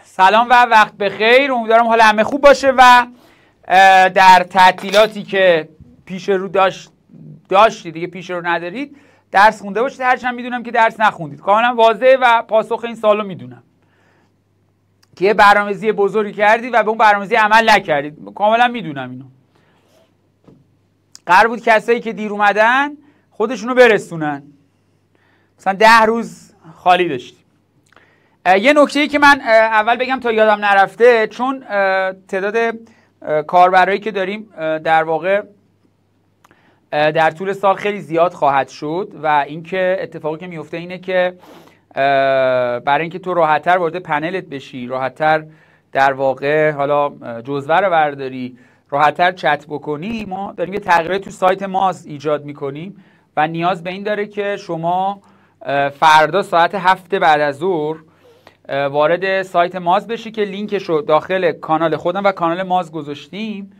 سلام و وقت بخیر. امیدوارم حال همه خوب باشه و در تعطیلاتی که پیش رو داشتید دیگه پیش رو ندارید درس خونده باشید. هرچند میدونم که درس نخوندید، کاملا واضحه و پاسخ این سوالو میدونم که یه برنامه‌ریزی بزرگی کردید و به اون برنامه‌ریزی عمل نکردید. کاملا میدونم اینو. قرار بود کسایی که دیر اومدن خودشونو برسونن. مثلا 10 روز خالی داشتیم. یه نکته‌ای که من اول بگم تا یادم نرفته، چون تعداد کاربرایی که داریم در واقع در طول سال خیلی زیاد خواهد شد و اینکه اتفاقی که میفته اینه که برای اینکه تو راحت‌تر وارد پنلت بشی، راحت‌تر در واقع حالا جزوه رو برداری، راحت‌تر چت بکنی، ما داریم یه تغییرات تو سایت ما ایجاد می‌کنیم و نیاز به این داره که شما فردا ساعت 7 بعد از ظهر وارد سایت ماز بشی که لینکش رو داخل کانال خودم و کانال ماز گذاشتیم.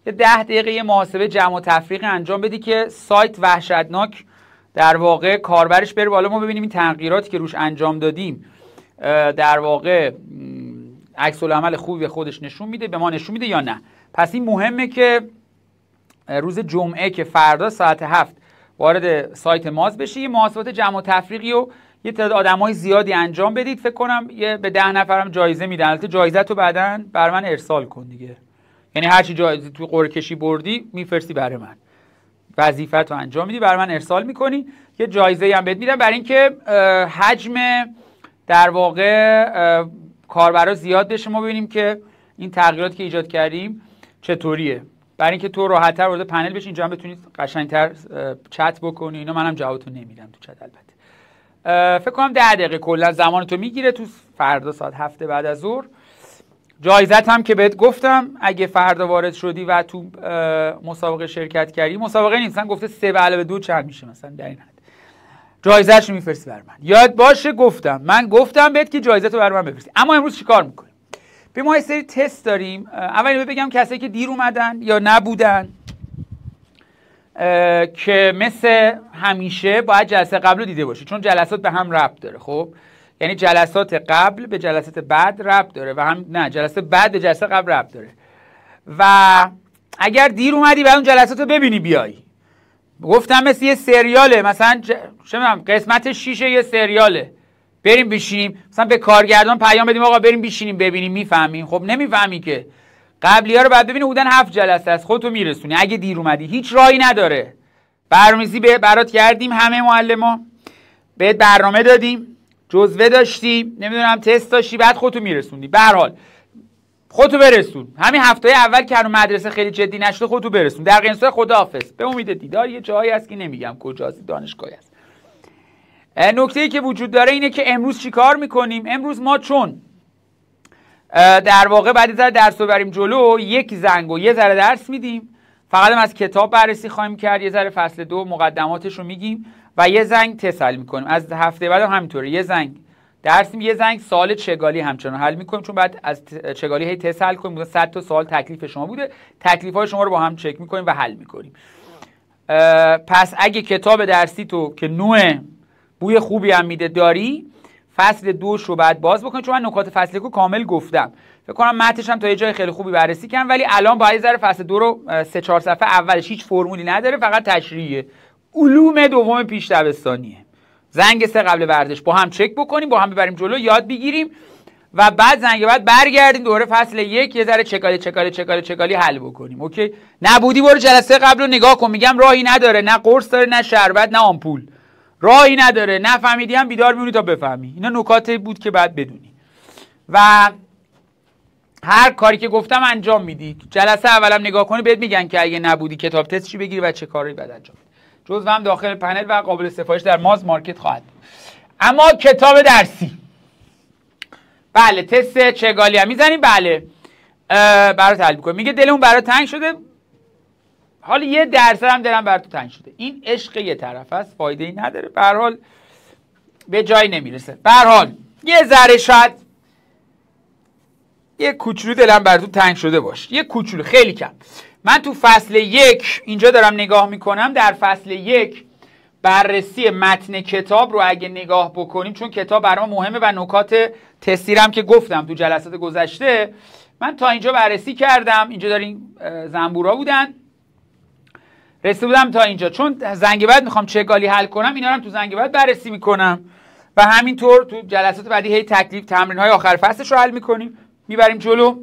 یه 10 دقیقه یه محاسبه جمع و تفریق انجام بدی که سایت وحشتناک در واقع کاربرش بره بالا، ما ببینیم این تغییراتی که روش انجام دادیم در واقع عکس العمل خوبی به خودش نشون میده، به ما نشون میده یا نه. پس این مهمه که روز جمعه که فردا ساعت 7 وارد سایت ماز بشی، یه محاسبات جمع و تفریقی و یه تعداد آدمای زیادی انجام بدید. فکر کنم به 10 نفرم جایزه میدن. البته جایزه تو بعداً بر من ارسال کن دیگه، یعنی هر چی جایزه تو قرعه کشی بردی میفرستی برای من، وظیفت رو انجام میدی برای من ارسال میکنی. یه جایزه هم بهت میدم برای اینکه حجم در واقع کاربرا زیاد بشه، ما ببینیم که این تغییراتی که ایجاد کردیم چطوریه، برای اینکه تو راحت‌تر وارد پنل بشی، اینجا هم بتونید قشنگ‌تر چت بکنی. اینا منم جوابتون نمیدم تو چت. البته فکر کنم 10 دقیقه کلا زمان تو میگیره تو فردا ساعت 7 بعد از ظهر. جایزت هم که بهت گفتم اگه فردا وارد شدی و تو مسابقه شرکت کردی، مسابقه نیست، مثلا گفته 3 به علاوه 2 چند میشه مثلا در این حد، جایزه‌اش رو میفرستی برام. یاد باشه من گفتم بهت که جایزتو برام بفرستی. اما امروز چیکار میکنیم؟ به ما یه سری تست داریم. اول بگم کسایی که دیر اومدن یا نبودن که مثل همیشه باید جلسه قبل رو دیده باشی، چون جلسات به هم ربط داره. خب یعنی جلسات قبل به جلسات بعد ربط داره و هم نه جلسه بعد به جلسه قبل ربط داره. و اگر دیر اومدی بعد اون جلسات رو ببینی بیایی، گفتم مثل یه سریاله، مثلا چه می‌دونم قسمت 6 یه سریاله، بریم بشینیم مثلا به کارگردان پیام بدیم آقا بریم بشینیم ببینیم، میفهمیم؟ خب نمیفهمی که. قبلی‌ها رو بعد ببینی بودن 7 جلسه است، خودتو میرسونی. اگه دیر اومدی هیچ راهی نداره. برنامه‌ریزی برات کردیم، همه معلما بهت برنامه دادیم، جزوه داشتی، نمیدونم تست داشتی، بعد خودتو میرسوندی. به هر حال خودتو برسون. همین هفته‌های اول که هنوز مدرسه خیلی جدی نشده خودتو برسون. در قنصه خداحافظ، به امید دیدار. یه جایی هست که نمیگم کجاست، دانشگاهی است. نکته‌ای که وجود داره اینه که امروز چیکار می‌کنیم؟ امروز ما چون در واقع بعد از درس رو بریم جلو، یک زنگ و یه ذره درس میدیم، فقط هم از کتاب بررسی خواهیم کرد، یه ذره فصل 2 مقدماتش رو میگیم و یه زنگ تست حل میکنیم. از هفته بعد هم همینطوره، یه زنگ درس یه زنگ سوال چگالی همچنان حل میکنیم، چون بعد از چگالی هی تست حل کنیم. 100 تا سوال تکلیف شما بوده، تکلیف‌های شما رو با هم چک میکنیم و حل میکنیم. پس اگه کتاب درسی تو که نوع بوی خوبی هم میده داری، فصل 2 رو بعد باز بکنید، چون من نکات فصل 1 کامل گفتم. فکر کنم متنش هم تا یه جای خیلی خوبی بررسی کردم، ولی الان باید ذره فصل 2 رو 3-4 صفحه اولش هیچ فرمولی نداره، فقط تشریحه. علوم دوم پیش دبستانیه. زنگ 3 قبل ورزش با هم چک بکنیم، با هم ببریم جلو، یاد بگیریم و بعد زنگ بعد برگردیم دوره فصل 1 یه ذره چکالی حل بکنیم. اوکی؟ نبودی برو جلسه قبل رو نگاه کن. میگم راهی نداره، نه قرص داره، نه شربت، نه آمپول. راهی نداره. نفهمیدی هم بیدار میمونی تا بفهمی. اینا نکاتی بود که بعد بدونی. و هر کاری که گفتم انجام میدی. جلسه اولم نگاه کنی بهت میگن که اگه نبودی کتاب تست چی بگیری و چه کاری بعد انجام بدی. جزو هم داخل پنل و قابل استفاده در ماز مارکت خواهد بود. اما کتاب درسی، بله تست چگالی هم میزنیم، بله برات حل میکنیم. میگه دلمون برات تنگ شده، حالا یه درصد هم دلم برات تنگ شده. این عشق یه طرف است، فایده ای نداره، به هر حال به جایی نمیرسه. به هر حال یه ذره شاید یه کوچولو دلم براتون تنگ شده باشه، یه کوچولو، خیلی کم. من تو فصل 1 اینجا دارم نگاه میکنم، در فصل 1 بررسی متن کتاب رو اگه نگاه بکنیم، چون کتاب برام مهمه و نکات تستیرم که گفتم تو جلسات گذشته، من تا اینجا بررسی کردم. اینجا دارین زنبورا بودن، رسیده بودم تا اینجا. چون زنگ بعد میخوام چگالی حل کنم، اینا رو هم تو زنگ بعد بررسی میکنم و همینطور تو جلسات بعدی هی تکلیف تمرین‌های آخر فصلش رو حل میکنیم، میبریم جلو.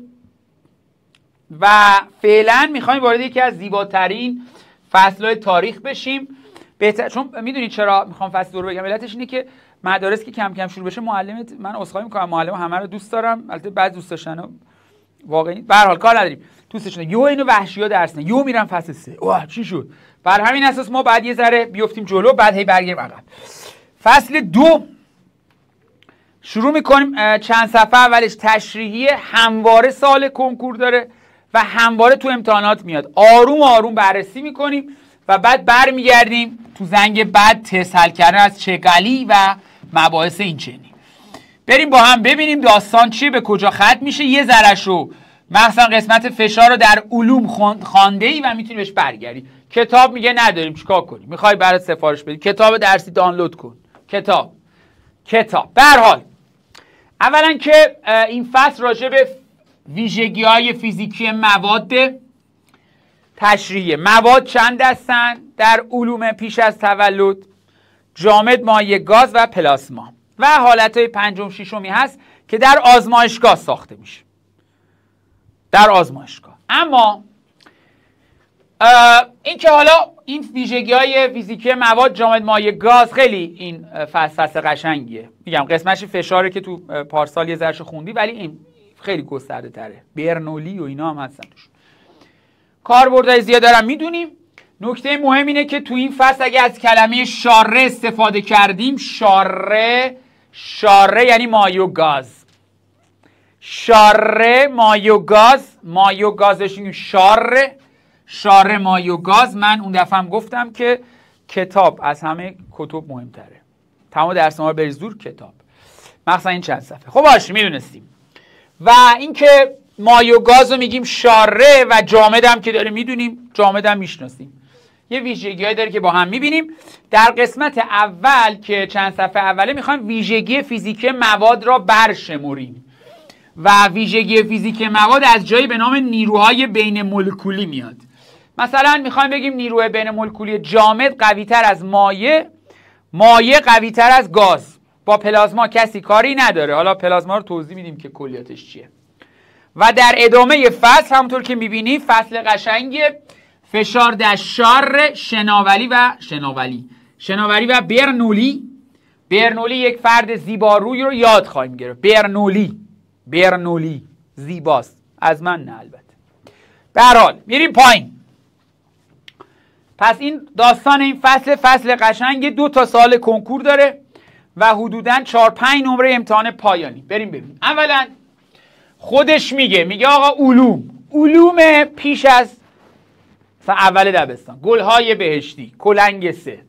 و فعلا میخوایم وارد یکی از زیباترین فصل‌های تاریخ بشیم. چون میدونید چرا میخوام فصل دو رو بگم؟ علتش اینه که مدارس که کم کم شروع بشه، معلمت، من عذرخواهی میکنم، معلم همه رو دوست دارم، البته بعضی دوست داشتن واقعا به هر حال کار نداریم، دوستشون یهو اینو وحشی‌ها درس نه، یهو میرن فصل 3 اوه چی شد. بر همین اساس ما بعد یه ذره بیفتیم جلو، بعد هی برگردیم عقب. فصل 2 شروع میکنیم. چند صفحه اولش تشریحی، همواره سال کنکور داره و همواره تو امتحانات میاد. آروم آروم بررسی میکنیم و بعد برمیگردیم تو زنگ بعد تست حل کردن از چگالی و مباحث این چنین. بریم با هم ببینیم داستان چیه، به کجا ختم میشه. یه ذره‌ش رو مثلا قسمت فشار رو در علوم خوانده‌ای و میتونی بهش برگردی. کتاب میگه نداریم، چیکار کنیم؟ میخوای برات سفارش بدی کتاب درسی دانلود کن. کتاب به هر حال اولا که این فصل راجع به ویژگی‌های فیزیکی مواد تشریحیه. مواد چند دستن در علوم پیش از تولد؟ جامد، مایع، گاز و پلاسما. و حالتهای پنجم ششمی هست که در آزمایشگاه ساخته میشه، در آزمایشگاه. اما این که حالا این ویژگی‌های فیزیکی مواد، جامد، مایع، گاز، خیلی این فصل قشنگیه. میگم قسمتش فشاره که تو پارسال یه ذره‌شو خوندی، ولی این خیلی گسترده تره. برنولی و اینا هم هستن توش. کاربردهای زیاد دارم میدونیم. نکته مهم اینه که تو این فصل اگه از کلمه شاره استفاده کردیم، شاره یعنی مایع و گاز. شاره، مایع و گاز، مایع و گازش میگیم شاره مایع و گاز. من اون دفعه هم گفتم که کتاب از همه کتب مهمتره. تمام درس ما رو بریز دور کتاب، مثلا این چند صفحه. خب باشه میدونستیم. و اینکه مایع و گاز رو میگیم شاره و جامد هم که داره میدونیم، جامد هم میشناسیم. یه ویژگی‌هایی داره که با هم میبینیم. در قسمت اول که چند صفحه اوله میخوایم ویژگی فیزیکی مواد را برشمریم و ویژگی فیزیکی مواد از جایی به نام نیروهای بین مولکولی میاد. مثلا میخوایم بگیم نیروی بین مولکولی جامد قوی‌تر از مایع، مایع قوی‌تر از گاز. با پلازما کسی کاری نداره. حالا پلازما رو توضیح میدیم که کلیاتش چیه. و در ادامه فصل همونطور که میبینی فصل قشنگه، فشار در شار، شناوری و برنولی یک فرد زیباروی رو یاد خواهیم گرفت. برنولی زیباست، از من نه البته. به هر حال میریم پایین. پس این داستان این فصل قشنگ. 2 تا سال کنکور داره و حدوداً 4-5 نمره امتحان پایانی. بریم ببینیم. اولا خودش میگه آقا علوم پیش از اول دبستان، گلهای بهشتی، کلنگ 3.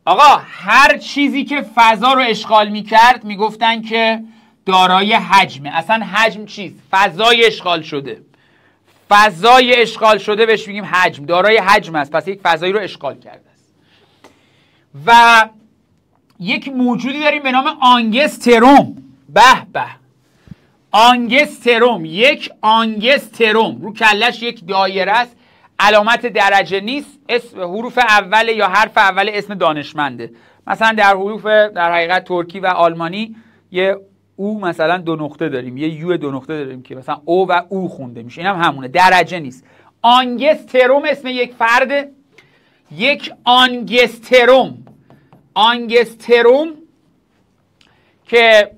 آقا هر چیزی که فضا رو اشغال میکرد میگفتن که دارای حجمه. اصلا حجم چیست؟ فضای اشغال شده بهش میگیم حجم، دارای حجم است. پس یک فضایی رو اشغال کرده است. و یک موجودی داریم به نام آنگستروم. آنگستروم، یک آنگستروم رو کلش یک دایره است، علامت درجه نیست، اسم حروف اول یا حرف اول اسم دانشمنده. مثلا در حروف در حقیقت ترکی و آلمانی یه او مثلا 2 نقطه داریم، یه یو 2 نقطه داریم که مثلا او و او خونده میشه. این هم همونه، درجه نیست. آنگستروم اسم یک فرد، یک آنگستروم که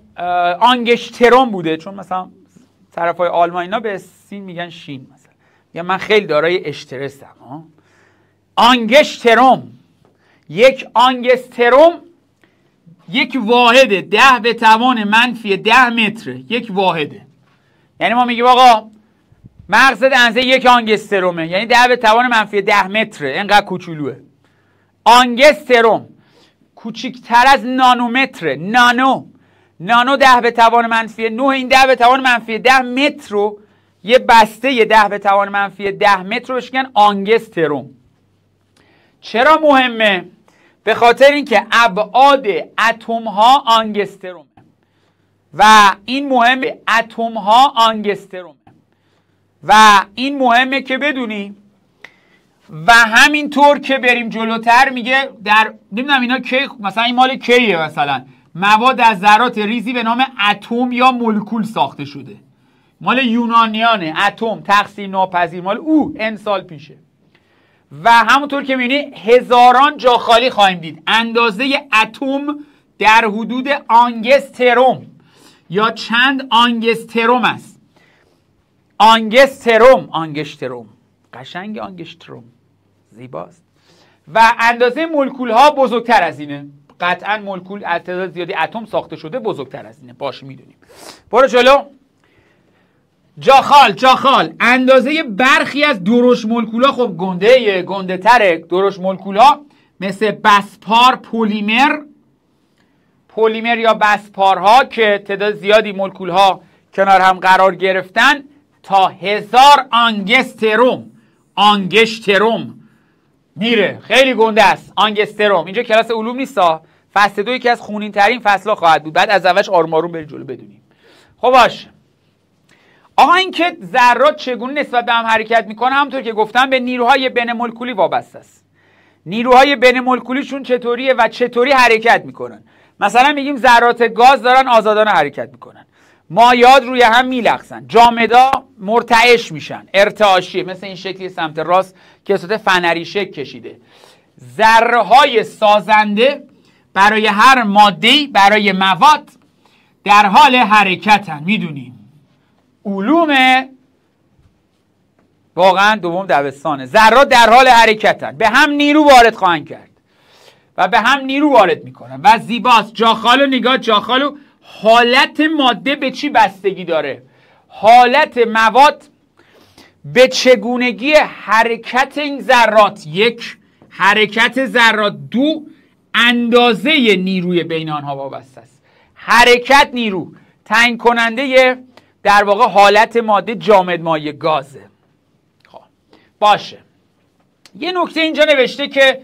آنگشتروم بوده، چون مثلا طرفای آلمان اینا به سین میگن شین، مثلا یا من خیلی دارای اشترسم. آنگشتروم، یک آنگستروم یک واحده 10 به توان منفی 10 متره، یک واحده. یعنی ما میگیم آقا مغز اندازه یک آنگسترومه، یعنی 10 به توان منفی 10 متره، اینقدر کوچولوه. آنگستروم کوچکتر از نانومتره. نانو 10 به توان منفی 9، این 10 به توان منفی 10 متر رو یه بسته 10 به توان منفی 10 متر رو بهش میگن آنگستروم. چرا مهمه؟ به خاطر اینکه ابعاد اتم ها آنگسترومه. و این مهمه، اتم ها آنگسترومه و این مهمه که بدونی. و همینطور که بریم جلوتر میگه در نمیدونم اینا کی، مثلا این مال کیه، مثلا مواد از ذرات ریزی به نام اتم یا مولکول ساخته شده، مال یونانیانه. اتم تقسیم ناپذیر، مال او ان سال پیشه. و همونطور که میبینی هزاران جا خالی خواهیم دید. اندازه اتم در حدود آنگستروم یا چند آنگستروم است. آنگشتروم قشنگ، آنگشتروم زیباست. و اندازه مولکول ها بزرگتر از اینه. قطعا مولکول از تعداد زیادی اتم ساخته شده، بزرگتر از اینه، باشه میدونیم. برو جلو. جاخال اندازه برخی از درشت مولکول ها، خب گنده تره. درشت مولکول ها مثل بسپار، پلیمر یا بسپارها که تعداد زیادی مولکول ها کنار هم قرار گرفتن، تا 1000 آنگشتروم میره. خیلی گنده است آنگستروم. اینجا کلاس علوم نیستا، فصل 2 یکی از خونین ترین فصل‌ها خواهد بود، بعد از اولش آروم آروم بریم جلو بدونیم. خب باش آقا، این که ذرات چگونه نسبت به هم حرکت میکنه، همونطور که گفتم به نیروهای بین مولکولی وابسته است. نیروهای بین مولکولیشون چطوریه و چطوری حرکت میکنن. مثلا میگیم ذرات گاز دارن آزادانه حرکت میکنن، مایعات روی هم میلغزن، جامدا مرتعش میشن، ارتعاشیه، مثل این شکلی سمت راست که صورت فنری شکل کشیده. ذره‌های سازنده برای هر ماده‌ای، برای مواد در حال حرکتن. میدونیم علوم واقعا دوم دبستانه. ذرات در حال حرکتن، به هم نیرو وارد خواهند کرد و به هم نیرو وارد میکنن. و زیباست. جاخالو نگاه، جاخالو حالت ماده به چی بستگی داره؟ حالت مواد به چگونگی حرکت این ذرات، 1 حرکت ذرات، 2 اندازه نیروی بین آنها وابسته است. حرکت نیرو تعیین کننده در واقع حالت ماده جامد مایع گازه. خب باشه، یه نکته اینجا نوشته که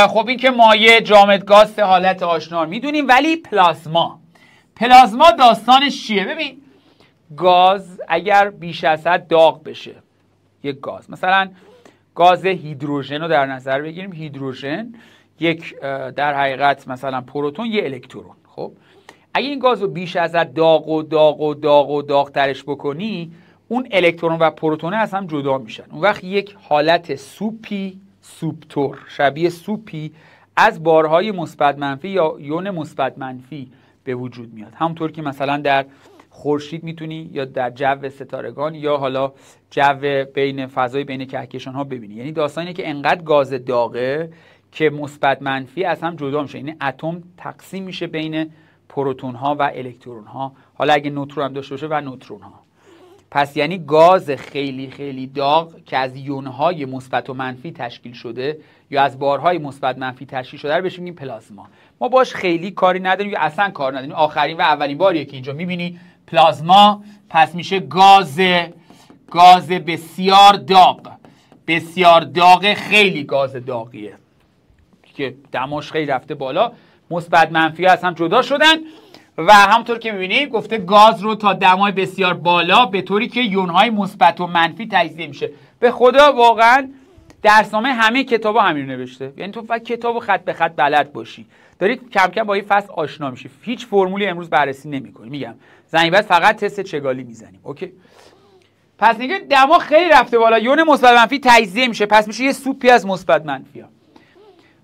خب این که مایع جامد گاز حالت آشنا میدونیم، ولی پلازما داستانش چیه؟ ببین گاز اگر بیش از حد داغ بشه، یک گاز، مثلا گاز هیدروژن رو در نظر بگیریم. هیدروژن یک در حقیقت مثلا پروتون، یه الکترون. خب اگه این گاز رو بیش از حد داغ ترش بکنی، اون الکترون و پروتون از هم جدا میشن. اون وقت یک حالت سوپتور، شبیه سوپی از بارهای مثبت منفی یا یون مثبت منفی به وجود میاد. همونطور که مثلا در خورشید میتونی یا در جو ستارگان یا حالا جو بین فضای بین کهکشان ها ببینی. یعنی داستان اینه که انقدر گاز داغه که مثبت منفی از هم جدا میشه. یعنی اتم تقسیم میشه بین پروتون ها و الکترون ها، حالا اگه نوترون هم داشته باشه و نوترون ها. پس یعنی گاز خیلی خیلی داغ که از یون های مثبت و منفی تشکیل شده یا از بارهای مثبت منفی تشکیل شده رو بهش میگیم پلازما. ما باش خیلی کاری نداریم یا اصلا کار نداریم. آخرین و اولین باریه که اینجا میبینی پلازما، پس میشه گاز بسیار داغ، خیلی گاز داغیه که دماش خیلی رفته بالا، مثبت منفی از هم جدا شدن. و همونطور که میبینید گفته گاز رو تا دمای بسیار بالا به طوری که یونهای مثبت و منفی تجزیه میشه. به خدا واقعا درسنامه همه کتابا همین نوشته. یعنی تو فقط کتابو خط به خط بلد باشی، دارید کم کم با این فصل آشنا میشی. هیچ فرمولی امروز بررسی نمیکنی. میگم زنگ بعد فقط تست چگالی میزنیم. اوکی، پس میگه دما خیلی رفته بالا، یون مثبت منفی تجزیه میشه، پس میشه یه سوپی از مثبت منفی ها.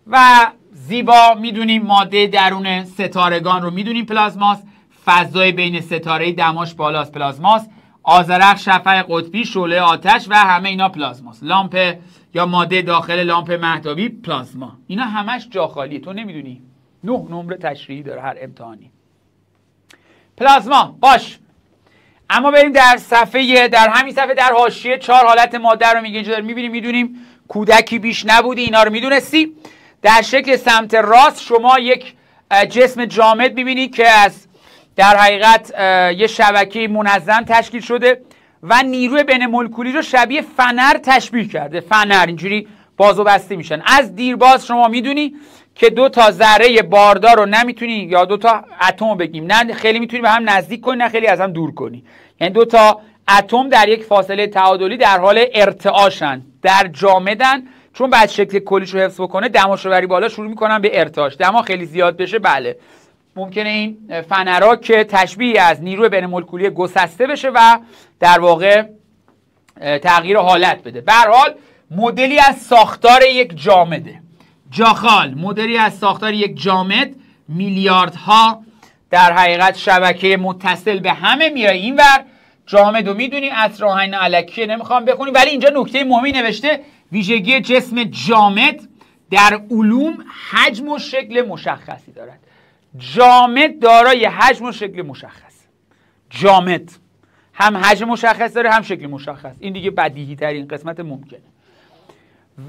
و زیبا میدونیم ماده درون ستارگان رو میدونیم پلازماست، فضای بین ستاره دماش بالاست پلازماست، آذرخ، شفق قطبی، شعله آتش و همه اینا پلازماست. لامپ یا ماده داخل لامپ مهتابی پلازما. اینا همش جا خالیه، تو نمیدونی. 9 نمره تشریحی داره هر امتحانی. پلازما باش. اما بریم در همین صفحه در حاشیه 4 حالت ماده رو میگه. اینجا میبینیم، میدونیم کودکی بیش نبودی، اینا رو میدونستی. در شکل سمت راست شما یک جسم جامد میبینید که از در حقیقت یه شبکه منظم تشکیل شده و نیروی بین مولکولی رو شبیه فنر تشبیه کرده. فنر اینجوری باز و بسته میشن. از دیرباز شما میدونی که دو تا ذره باردار رو نمیتونی، یا دو تا اتم بگیم، نه خیلی میتونی به هم نزدیک کنی نه خیلی از هم دور کنی. یعنی دو تا اتم در یک فاصله تعادلی در حال ارتعاشن، در جامدن. چون بعد شکل کلیش رو حفظ بکنه دماش رو بری بالا، شروع میکنن به ارتعاش. دما خیلی زیاد بشه بله ممکنه این فنرها که تشبیهی از نیروی بین مولکولی گسسته بشه و در واقع تغییر حالت بده. به هر حال مدلی از ساختار یک جامده. جاخال مدلی از ساختار یک جامد، میلیاردها در حقیقت شبکه متصل به همه میای اینور. جامد رو میدونی، عصر آهن الکیه نمیخوام بخونی، ولی اینجا نکته مهمی نوشته ویژگی جسم جامد در علوم حجم و شکل مشخصی دارد. جامد دارای حجم و شکل مشخص. جامد هم حجم مشخص داره هم شکل مشخص. این دیگه بدیهی ترین قسمت ممکنه.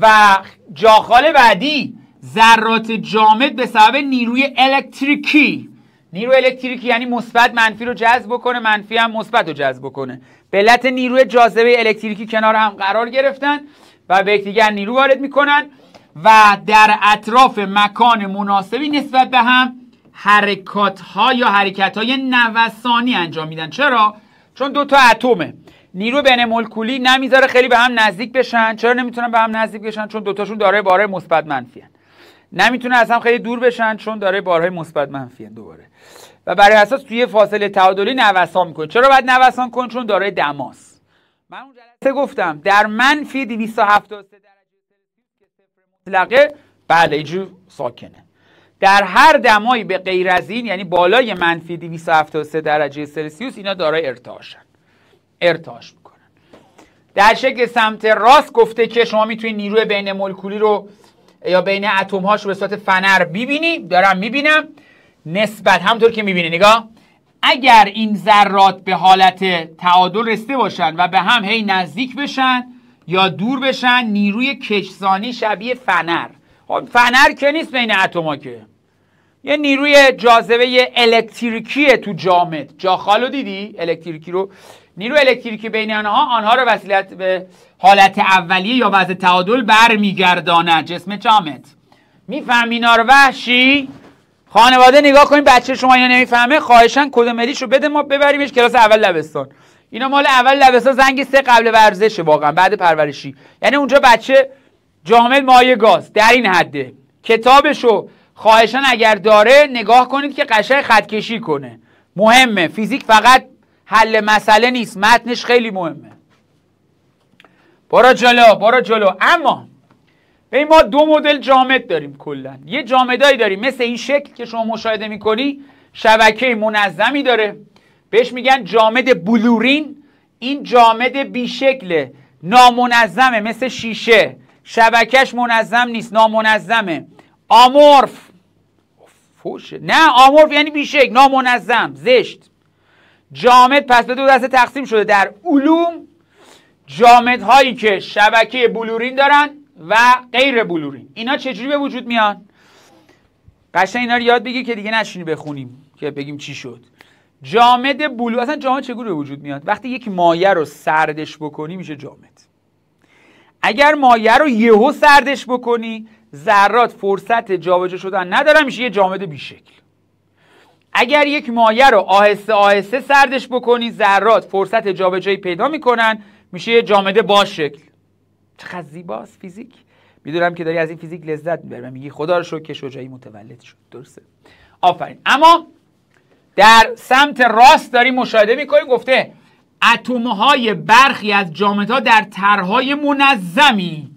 و جاخال بعدی ذرات جامد به سبب نیروی الکتریکی. نیروی الکتریکی یعنی مثبت منفی رو جذب بکنه، منفی هم مثبت رو جذب بکنه. به علت نیروی جاذبه الکتریکی کنار هم قرار گرفتن و به یکدیگر نیرو وارد میکنن و در اطراف مکان مناسبی نسبت به هم حرکات‌ها یا حرکت‌های نوسانی انجام میدن. چرا؟ چون دو تا اتمه، نیرو بین مولکولی نمیذاره خیلی به هم نزدیک بشن. چرا نمیتونن به هم نزدیک بشن؟ چون دوتاشون دارای بارهای مثبت منفی ان. نمیتونه از هم خیلی دور بشن چون دارای بارهای مثبت منفی ان دوباره. و برای اساس توی فاصله تعادلی نوسان میکنه. چرا باید نوسان کنه؟ چون دارای دماست. من اون جلسه گفتم در منفی 273 درجه سلسیوس که صفر مطلقه بله اینجور ساکنه. در هر دمایی به غیر از این یعنی بالای منفی 273 درجه سلسیوس اینا دارای ارتعاشن. ارتعاش میکنن. در شکل سمت راست گفته که شما میتونید نیروی بین مولکولی رو یا بین اتم هاش رو به صورت فنر ببینی. دارم میبینم نسبت همونطور که میبینی نگاه، اگر این ذرات به حالت تعادل رسیده باشن و به هم هی نزدیک بشن یا دور بشن، نیروی کشسانی شبیه فنر. فنر که نیست بین اتم‌ها که، یه نیروی جاذبه الکتریکیه تو جامد. جاخالو دیدی الکتریکی رو؟ نیروی الکتریکی بین آنها رو وسیلت به حالت اولیه یا وضع تعادل برمیگرداند. جسم جامد. میفهمی اینا رو وحشی؟ خانواده نگاه کنین، بچه شما اینا نمیفهمه خواهشاً کد ملیشو بده ما ببریمش کلاس اول لبستان. اینا مال اول لبستان زنگ 3 قبل ورزشه واقعا بعد پرورشی. یعنی اونجا بچه جامد مایع گاز در این حده. کتابشو خواهشاً اگر داره نگاه کنید که قشنگ خطکشی کنه. مهمه. فیزیک فقط حل مسئله نیست، متنش خیلی مهمه. برو جلو. اما ببین ما دو مدل جامد داریم کلا. یه جامدایی داریم مثل این شکل که شما مشاهده میکنی، شبکه منظمی داره، بهش میگن جامد بلورین. این جامد بیشکله، نامنظمه، مثل شیشه، شبکش منظم نیست، نامنظمه. آمورف فوشه. نه آمورف یعنی بیشکل، نامنظم، زشت. جامد پس به دو دسته تقسیم شده در علوم: جامدهایی که شبکه بلورین دارن و غیر بلورین. اینا چجوری به وجود میان؟ قشنگ اینا رو یاد بگیر که دیگه نشینی بخونیم که بگیم چی شد. جامد بلور، اصلا جامد چگونه به وجود میاد؟ وقتی یک مایع رو سردش بکنی میشه جامد. اگر مایع رو یهو سردش بکنی ذرات فرصت جابجا شدن ندارن، میشه یه جامد بیشکل. اگر یک مایع رو آهسته آهسته سردش بکنی ذرات فرصت جابجایی پیدا میکنن، میشه یه جامد باشکل. چقدر زیباست فیزیک. میدونم که داری از این فیزیک لذت میبری و میگی خدا رو شکر که شجاعی متولد شد. درسته؟ آفرین. اما در سمت راست داریم مشاهده میکنیم گفته اتم‌های برخی از جامدها در طرح‌های منظمی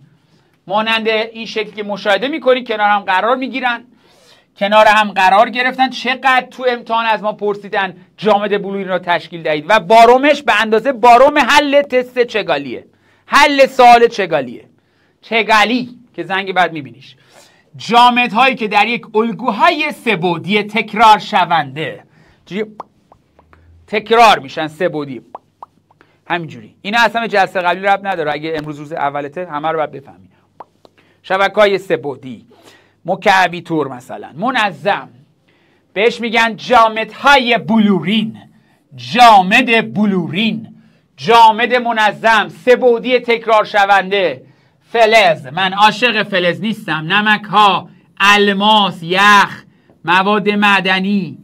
مانند این شکل که مشاهده میکنید کنار هم قرار میگیرن. کنار هم قرار گرفتن. چقدر تو امتحان از ما پرسیدن جامد بلورین را تشکیل دهید و بارومش به اندازه باروم حل تست چگالیه. حل سوال چگالیه. چگالی که زنگ بعد میبینیش. جامدهایی که در یک الگوهای سه‌بعدی تکرار شونده تکرار میشن، سه‌بعدی همینجوری. اینا اصلا جلسه قبلی ربط نداره. اگه امروز روز اولته همه رو باید بفهمی. شبکه‌های سه‌بعدی مکعبی طور مثلا منظم بهش میگن جامدهای بلورین. جامد بلورین، جامد منظم، سه‌بعدی تکرار شونده. فلز، من عاشق فلز نیستم. نمک ها، الماس، یخ، مواد معدنی،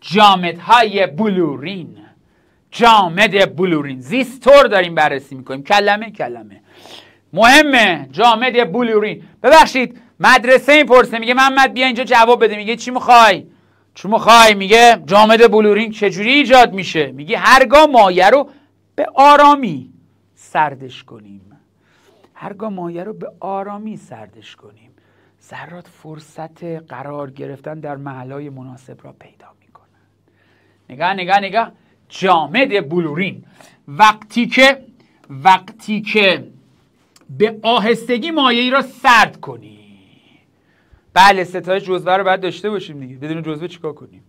جامدهای بلورین. جامد بلورین، زیستور داریم بررسی میکنیم، کلمه کلمه مهمه. جامد بلورین. ببخشید مدرسه این پرسه، میگه محمد بیا اینجا جواب بده. میگه چی میخوای؟ چی میخوای؟ میگه جامد بلورین چجوری ایجاد میشه؟ میگه هرگاه مایع رو به آرامی سردش کنیم. هرگاه مایع رو به آرامی سردش کنیم، ذرات فرصت قرار گرفتن در محلهای مناسب را پیدا میکنن. نگاه نگاه نگاه. جامد بلورین وقتی که به آهستگی مایعی را سرد کنی. بله ستایش جزوه رو باید داشته باشیم دیگه، بدون جزوه چیکار کنیم؟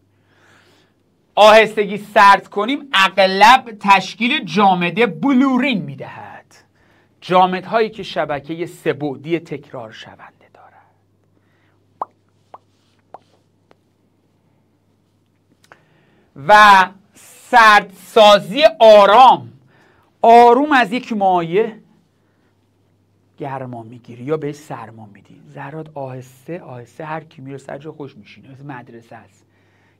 آهستگی سرد کنیم اغلب تشکیل جامد بلورین میدهد. جامدهایی که شبکه سه‌بعدی تکرار شونده دارد. و سردسازی آروم از یک مایع گرما میگیری یا بهش سرما میدی. ذرات آهسته آهسته هر کی میره سر جا خوش میشینه. مثل مدرسه است،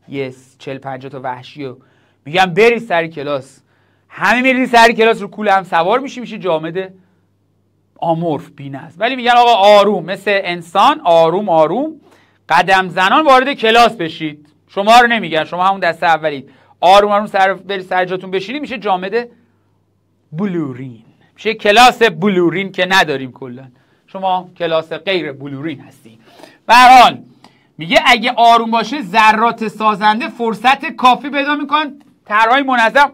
یه 40-50 تا وحشی رو میگم بری سر کلاس، همه میری سر کلاس رو کوله هم سوار میشی جامد آمورف بینه است. ولی میگن آقا آروم، مثل انسان آروم آروم قدم زنان وارد کلاس بشید. شما رو نمیگن، شما همون دسته اولید. آروم آروم بری سر جاتون بشینی، میشه جامد بلورین. میشه کلاس بلورین که نداریم کلا. شما کلاس غیر بلورین هستی. به هر حال میگه اگه آروم باشه ذرات سازنده فرصت کافی پیدا میکنن طرحهای منظم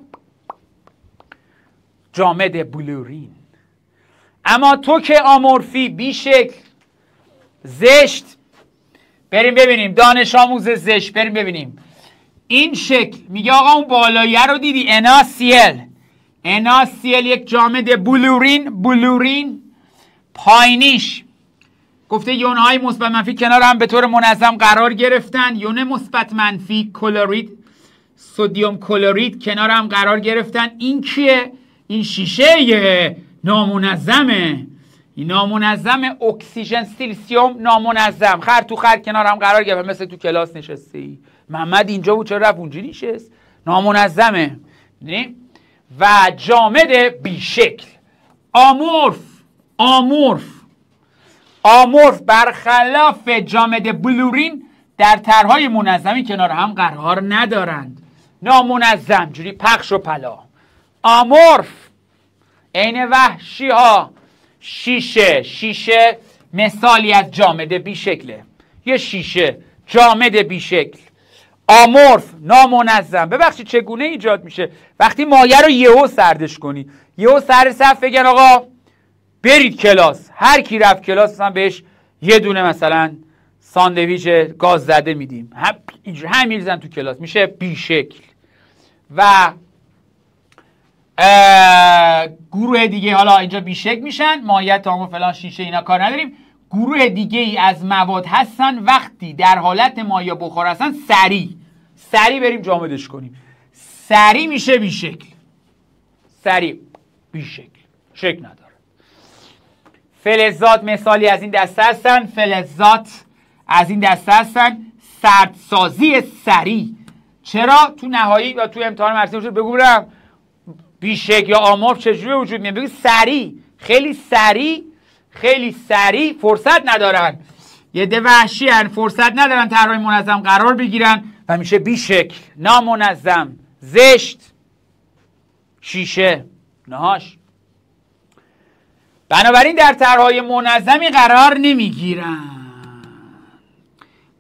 جامد بلورین. اما تو که آمورفی، بی شکل، زشت، بریم ببینیم دانش آموز زشت، بریم ببینیم این شکل. میگه آقا اون بالاییه رو دیدی؟ NaCl یک جامد بلورین. پایینیش گفته یونهای مثبت منفی کنار هم به طور منظم قرار گرفتن. یون مثبت منفی کلورید، سدیم کلورید کنار هم قرار گرفتن. این کیه؟ این شیشه نامنظمه. این نامنظم اکسیژن سیلیسیوم نامنظم خر تو خر کنار هم قرار گرفت. مثل تو کلاس نشسته ای محمد اینجا بود چرا رفت اونجا نشست؟ نامنظمه. و جامد بیشکل آمورف برخلاف جامد بلورین در طرحهای منظمی کنار هم قرار ندارند. نامنظم جوری پخش و پلا. آمورف عین وحشی ها. شیشه مثالی از جامد بیشکله. یه شیشه جامد بیشکل. آمورف نامنظم. ببخشید چگونه ایجاد میشه؟ وقتی مایع رو یهو سردش کنی، یهو سر صف بگن آقا برید کلاس، هر کی رفت کلاس مثلا بهش یه دونه مثلا ساندویچ گاز زده میدیم، هم میریزن تو کلاس، میشه بیشکل. و گروه دیگه حالا اینجا بیشکل میشن، مایع تمام فلان شیشه اینا کار نداریم. گروه دیگه ای از مواد هستن وقتی در حالت مایع بخار هستن سریع بریم جامدش کنیم، سریع میشه بیشکل. سریع بیشکل، شکل نداره. فلزات مثالی از این دسته هستن. سردسازی سریع. چرا تو نهایی و تو امتحان مرسی شد بگو برم بیشکل یا آمورف چجوری وجود میاد؟ بگو سریع، خیلی سریع فرصت ندارن، یه ده وحشی هن، فرصت ندارن طرحهای منظم قرار بگیرن و میشه بیشکل، نامنظم، زشت، شیشه، نهاش. بنابراین در طرحهای منظمی قرار نمیگیرن.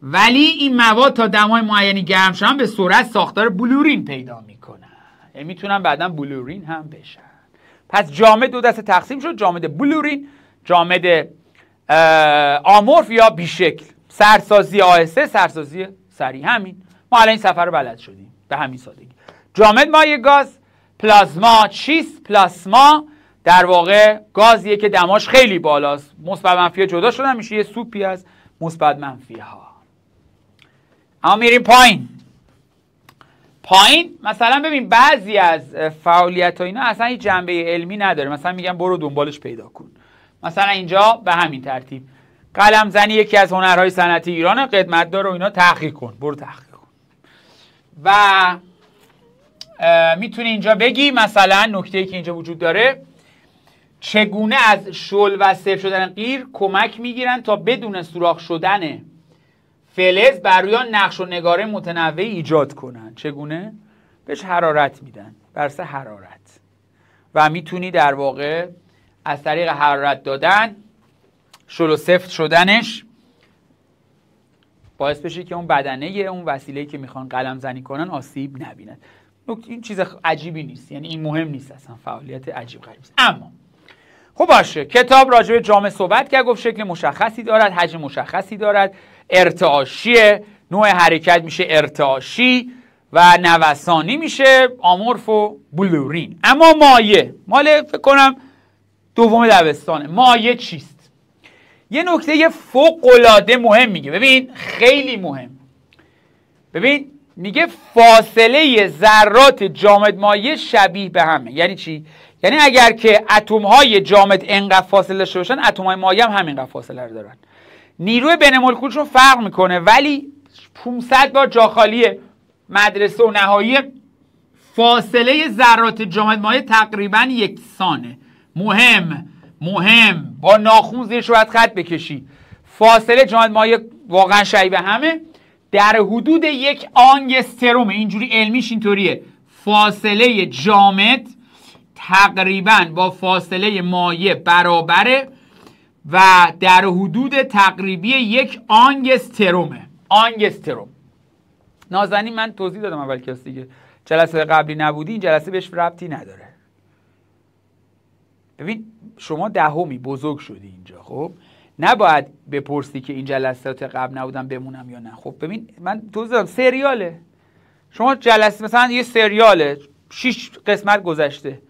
ولی این مواد تا دمای معینی گرم شدن به سرعت ساختار بلورین پیدا میکنن، یعنی میتونن بعدا بلورین هم بشن. پس جامد دو دسته تقسیم شد، جامد بلورین، جامد آمورف یا بیشکل. سردسازی آهسته، سردسازی سریع. همین ما الان این سفر رو بلد شدیم به همین سادگی. جامد مایع گاز. پلازما چیست؟ پلاسما در واقع گازیه که دماش خیلی بالاست، مثبت منفی جدا شدن میشه یه سوپی از مثبت منفی ها. اما میریم پایین مثلا ببین بعضی از فعالیت ها اینا اصلا هیچ جنبه علمی نداره، مثلا میگن برو دنبالش پیدا کن. مثلا اینجا به همین ترتیب قلمزنی یکی از هنرهای صنعتی ایران، قدمت داره و اینا، تحقیق کن، برو تحقیق کن. و میتونی اینجا بگی مثلا نکته‌ای که اینجا وجود داره، چگونه از شل و صفر شدن قیر کمک میگیرن تا بدون سوراخ شدن فلز بر روی نقش و نگاره متنوعی ایجاد کنن. چگونه؟ بهش حرارت میدن، بر اساس حرارت. و میتونی در واقع از طریق حرارت دادن شل و سفت شدنش باعث بشه که اون بدنه اون وسیله‌ای که میخوان قلم زنی کنن آسیب نبیند. این چیز عجیبی نیست، یعنی این مهم نیست اصلا، فعالیت عجیب غریبی است. اما خب باشه، کتاب راجع به جامعه صحبت کرد، گفت شکل مشخصی دارد، حجم مشخصی دارد، ارتعاشیه، نوع حرکت میشه ارتعاشی و نوسانی میشه آمورف و بلورین. اما مایع، مال فکر کنم دوم دبستانه، مایع چیست؟ یه نکته فوق‌العاده مهم میگه، ببین خیلی مهم. ببین میگه فاصله ذرات جامد مایع شبیه به همه. یعنی چی؟ یعنی اگر که اتم‌های جامد انقدر فاصله داشته باشن، اتم‌های مایع هم همینقدر فاصله رو دارن. نیروی بین مولکولشون فرق میکنه، ولی 500 بار جا خالی مدرسه و نهایی فاصله ذرات جامد مایع تقریبا یکسانه. مهم با ناخون زیرش باید خط بکشی. فاصله جامد مایع واقعا شبیه همه، در حدود 1 آنگستروم. اینجوری علمیش اینطوریه، فاصله جامد تقریبا با فاصله مایع برابره و در حدود تقریبی 1 آنگسترومه. آنگستروم نازنین من توضیح دادم اول کلاس دیگه، جلسه قبلی نبودی، این جلسه بهش ربطی نداره. ببین شما دهمی بزرگ شدی اینجا، خب نباید بپرسی که این جلسات قبل نبودم بمونم یا نه. خب ببین من توضیح دادم، سریاله، شما جلسه مثلا یه سریاله 6 قسمت گذشته،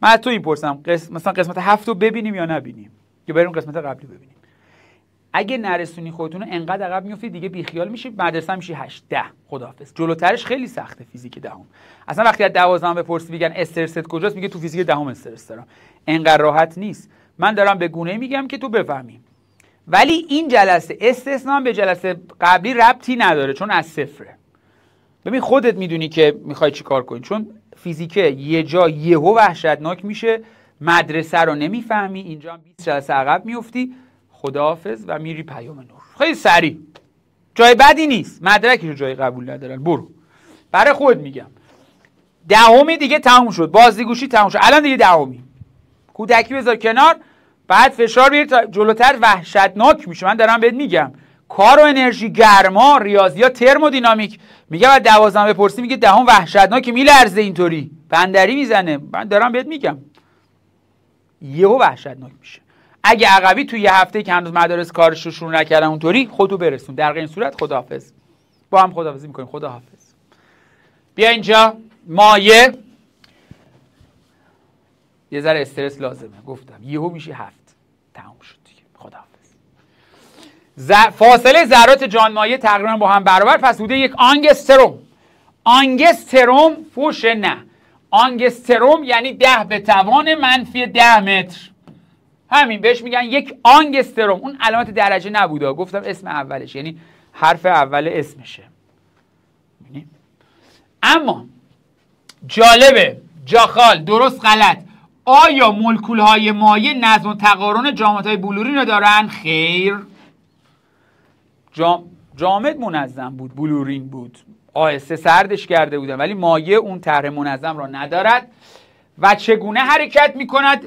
من از تو میپرسم مثلا قسمت 7 رو ببینیم یا نبینیم، یا بریم قسمت قبلی ببینیم. اگه نرسونی خودتون رو انقدر عقب میافتید دیگه بیخیال میشی، مدرسه میشی 8 10 خداحافظ. جلوترش خیلی سخته فیزیک دهم. اصلا وقتی از 12 بپرسی میگن استرست کجاست، میگه تو فیزیک دهم استرس دارم. انقدر راحت نیست. من دارم به گونه‌ای میگم که تو بفهمی. ولی این جلسه استثنا به جلسه قبلی ربطی نداره، چون از صفره. ببین خودت میدونی که میخوای چی کار کنی، چون فیزیک یه جا یهو وحشتناک میشه، مدرسه رو نمیفهمی، اینجا هم 20 جلسه عقب میافتی، خداحافظ و میری پیام نور. خیلی سریع، جای بدی نیست، مدرکشو جای قبول ندارن، برو. برای خود میگم دهمی دیگه تموم شد، بازیگوشی تموم شد، الان دیگه دهمی. کودکی بذار کنار، بعد فشار بیار تا جلوتر وحشتناک میشه. من دارم بهت میگم کار و انرژی، گرما، ریاضیات، ترمودینامیک، میگه بعد 12 بپرسی میگه دهم وحشتناک میلرزه، اینطوری بندری میزنه. من دارم بهت میگم یهو وحشتناک میشه. اگه عقبی توی یه هفته که هنوز مدارس کارش رو شروع نکردن اونطوری، خودتو برسون. در غیر این صورت خداحافظ، با هم خداحافظی میکنیم، خداحافظ. بیا اینجا مایع، یه ذره استرس لازمه، گفتم یهو میشه 7 تموم شد دیگه، خداحافظ. فاصله ذرات جان مایع تقریبا با هم برابر، پس حدود 1 آنگستروم. آنگستروم فوش نه، آنگستروم یعنی 10 به توان منفی 10 متر، همین بهش میگن 1 آنگستروم. اون علامت درجه نبوده، گفتم اسم اولش، یعنی حرف اول اسمشه. اما جالبه، جاخال درست غلط، آیا مولکول های مایع نظم و تقارن جامد های بلورین رو دارن؟ خیر. جامد منظم بود، بلورین بود، آهسته سردش کرده بودن، ولی مایع اون طرح منظم را ندارد. و چگونه حرکت میکند؟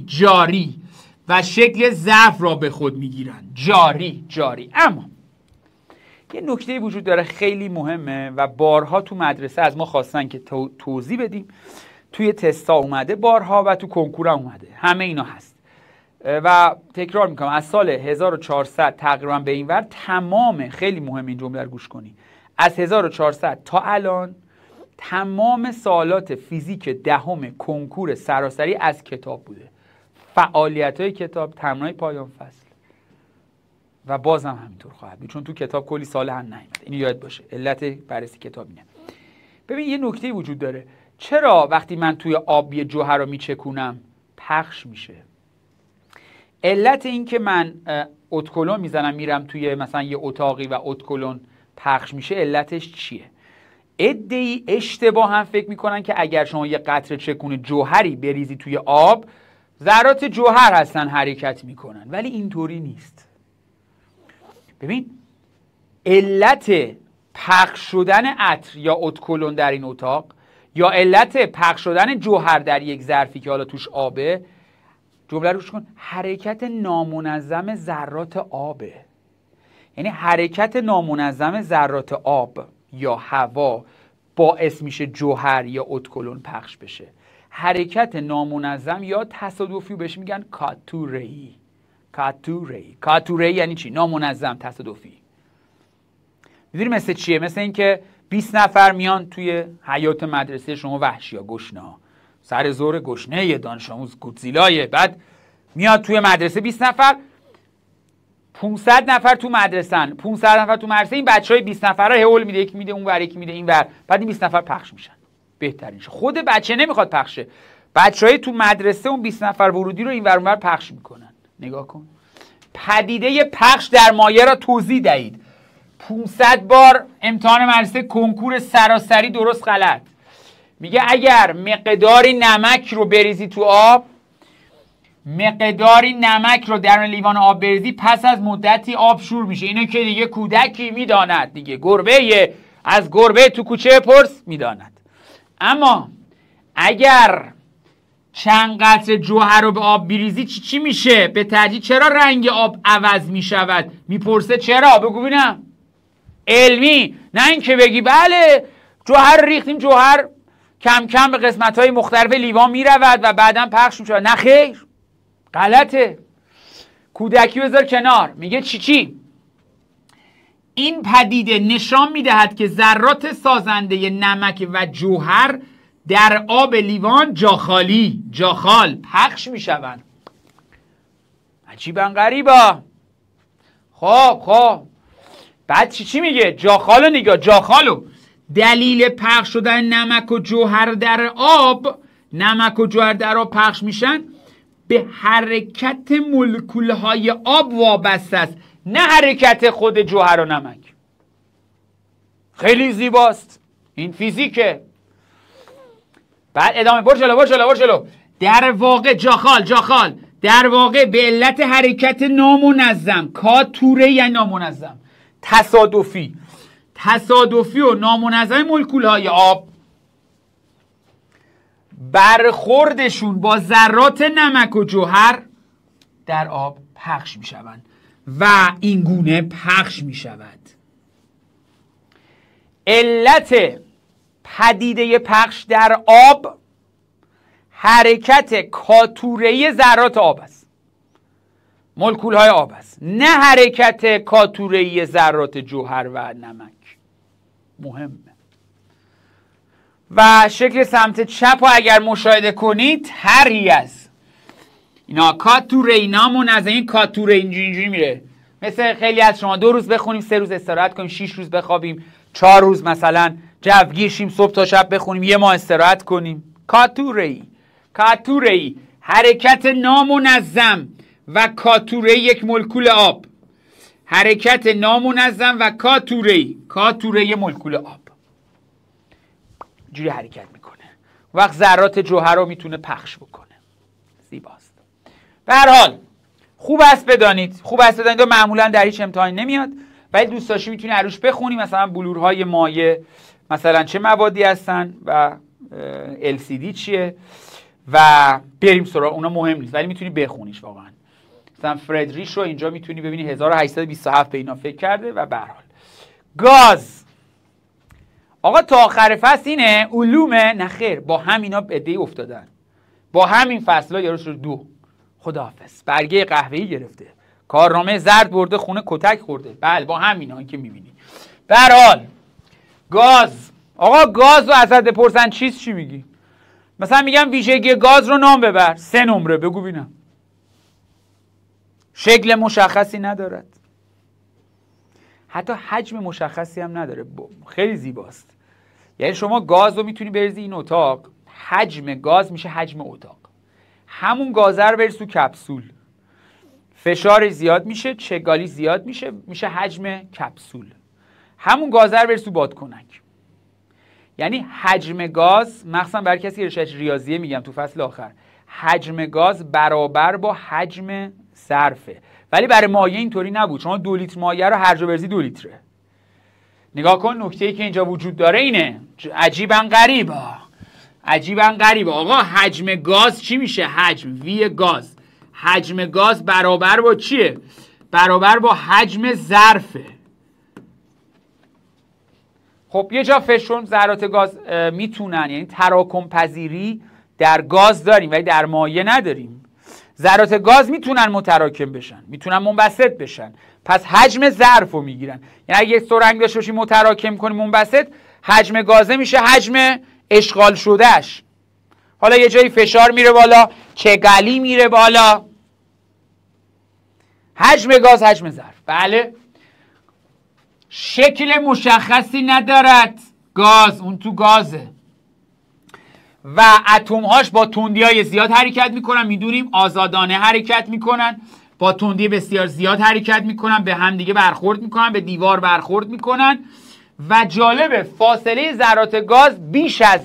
جاری و شکل ظرف را به خود میگیرند، جاری. اما یه نکته وجود داره خیلی مهمه و بارها تو مدرسه از ما خواستن که توضیح بدیم، توی تستا اومده بارها و تو کنکور اومده، همه اینا هست و تکرار میکنم. از سال 1400 تقریبا به این ور تمام، خیلی مهم این جمله رو گوش کنی، از 1400 تا الان تمام سوالات فیزیک دهم کنکور سراسری از کتاب بوده، فعالیت‌های کتاب، تمرین‌های پایان فصل، و بازم همینطور خواهد بود، چون تو کتاب کلی سال هم نیامده. اینو یاد باشه، علت بررسی کتاب اینه. ببین یه نکته وجود داره، چرا وقتی من توی آب یه جوهر رو میچکونم پخش میشه؟ علت این که من اتکلون میزنم میرم توی مثلا یه اتاقی و اتکلون پخش میشه علتش چیه؟ عده‌ای اشتباه هم فکر میکنن که اگر شما یه قطره چکون جوهری بریزی توی آب، ذرات جوهر هستن حرکت میکنن، ولی اینطوری نیست. ببین علت پخش شدن عطر یا اتکلون در این اتاق یا علت پخش شدن جوهر در یک ظرفی که حالا توش آبه، جمله روش کن، حرکت نامنظم ذرات آبه. یعنی حرکت نامنظم ذرات آب یا هوا باعث میشه جوهر یا اتکلون پخش بشه. حرکت نامنظم یا تصادفی بهش میگن کاتوره‌ای. کاتوره‌ای یعنی چی؟ نامنظم، تصادفی. میدونی مثل چیه؟ مثل این که 20 نفر میان توی حیاط مدرسه شما، وحشیا، گشنه ها، سر زور گشنه یه دانش آموز گودزیلایه، بعد میاد توی مدرسه 20 نفر، 500 نفر تو مدرسه‌ن، 500 نفر تو مدرسه، این بچهای 20 نفره هول میده، یکی میده اونور، یکی میده اینور، بعد این 20 نفر پخش میشن. بهترینش خود بچه نمیخواد پخشه، بچهای تو مدرسه اون 20 نفر ورودی رو اینور اونور پخش میکنن. نگاه کن، پدیده پخش در مایه را توضیح دهید. 500 بار امتحان مدرسه کنکور سراسری درست غلط. میگه اگر مقداری نمک رو بریزی تو آب، مقداری نمک رو در لیوان آب بریزی، پس از مدتی آب شور میشه. اینو که دیگه کودکی میداند دیگه، گربه از گربه تو کوچه پرس میداند. اما اگر چند قطره جوهر رو به آب بریزی چی میشه؟ به تدریج چرا رنگ آب عوض میشود؟ میپرسه چرا؟ بگو ببینم. علمی، نه این که بگی بله جوهر ریختیم، جوهر کم کم به قسمت‌های مختلف لیوان میرود و بعداً پخش میشه. نه خیر، غلطه. کودکی بذار کنار. میگه چی؟ این پدیده نشان میدهد که ذرات سازنده نمک و جوهر در آب لیوان جاخال پخش میشوند. عجیبا غریبا. خب بعد چی میگه؟ جاخالو نگاه، جاخالو دلیل پخش شدن نمک و جوهر در آب، نمک و جوهر در آب پخش میشن، به حرکت مولکولهای آب وابسته است، نه حرکت خود جوهر و نمک. خیلی زیباست، این فیزیکه. بعد ادامه، برو جلو. در واقع جاخال در واقع به علت حرکت نامنظم، کاتوره یعنی نامنظم، تصادفی و نامنظم مولکولهای آب، برخوردشون با ذرات نمک و جوهر در آب پخش می شوند و این گونه پخش می شود. علت پدیده پخش در آب حرکت کاتوره‌ای ذرات آب است، مولکول‌های آب است، نه حرکت کاتوره‌ای ذرات جوهر و نمک. مهمه. و شکل سمت چپ رو اگر مشاهده کنید، طرحی است. اینا کاتوره‌ای، نامنظم. این کاتوره اینجوری میره. مثل خیلی از شما 2 روز بخونیم، 3 روز استراحت کنیم، 6 روز بخوابیم، 4 روز مثلا جوگیر شیم، صبح تا شب بخونیم، 1 ماه استراحت کنیم. کاتوره‌ای حرکت نامنظم و کاتوره‌ای یک مولکول آب. حرکت نامنظم و کاتوره‌ای مولکول آب جوری حرکت میکنه. وقت ذرات جوهر رو میتونه پخش بکنه. زیباست. به هر حال خوب است بدانید و معمولا در هیچ امتحانی نمیاد، ولی دوست داشتی میتونی عروش بخونی، مثلا بلورهای مایع مثلا چه موادی هستن و LCD چیه و بریم سراغ اونا. مهم نیست ولی میتونی بخونیش واقعا. مثلا فردریش رو اینجا میتونی ببینی 1827 به اینا فکر کرده. و به هر حال گاز، آقا تا آخر فصل اینه علومه؟ نخیر، با هم اینا بدهی افتادن، با همین فصل‌ها یارو شد 2. خداحافظ. برگه قهوه‌ای گرفته، کارنامه زرد برده خونه، کتک خورده. بله با هم اینا که میبینی. به هر حال گاز، آقا گاز رو ازت بپرسن چی میگی؟ مثلا میگم ویژگی گاز رو نام ببر، 3 نمره بگو ببینم. شکل مشخصی ندارد، حتی حجم مشخصی هم نداره. خیلی زیباست. یعنی شما گاز رو میتونی بریزی این اتاق، حجم گاز میشه حجم اتاق، همون گازه رو بریز تو کپسول، فشار زیاد میشه، چگالی زیاد میشه حجم کپسول. همون گاز رو برسو بادکنک. یعنی حجم گاز، مخصوصا برای کسی که رشته ریاضیه میگم تو فصل آخر، حجم گاز برابر با حجم ظرفه. ولی برای مایع اینطوری نبود. شما 2 لیتر مایع رو هر جا بریزی 2 لیتره. نگاه کن، نکته‌ای که اینجا وجود داره اینه، عجیباً غریبه. آقا حجم گاز چی میشه؟ حجم وی گاز، حجم گاز برابر با چیه؟ برابر با حجم ظرفه. خب یه جا فشرون ذرات گاز میتونن، یعنی تراکم پذیری در گاز داریم ولی در مایع نداریم. ذرات گاز میتونن متراکم بشن، میتونن منبسط بشن، پس حجم ظرف رو میگیرن. یعنی اگه سرنگ داشته باشی متراکم کنی منبسط، حجم گازه میشه حجم اشغال شدهش. حالا یه جایی فشار میره بالا، چگالی میره بالا، حجم گاز حجم ظرف. بله، شکل مشخصی ندارد گاز، اون تو گازه و اتم‌هاش با تندی‌های زیاد حرکت میکنن. میدونیم آزادانه حرکت میکنن، با تندی بسیار زیاد حرکت میکنن، به همدیگه برخورد میکنن، به دیوار برخورد میکنن. و جالبه فاصله ذرات گاز بیش از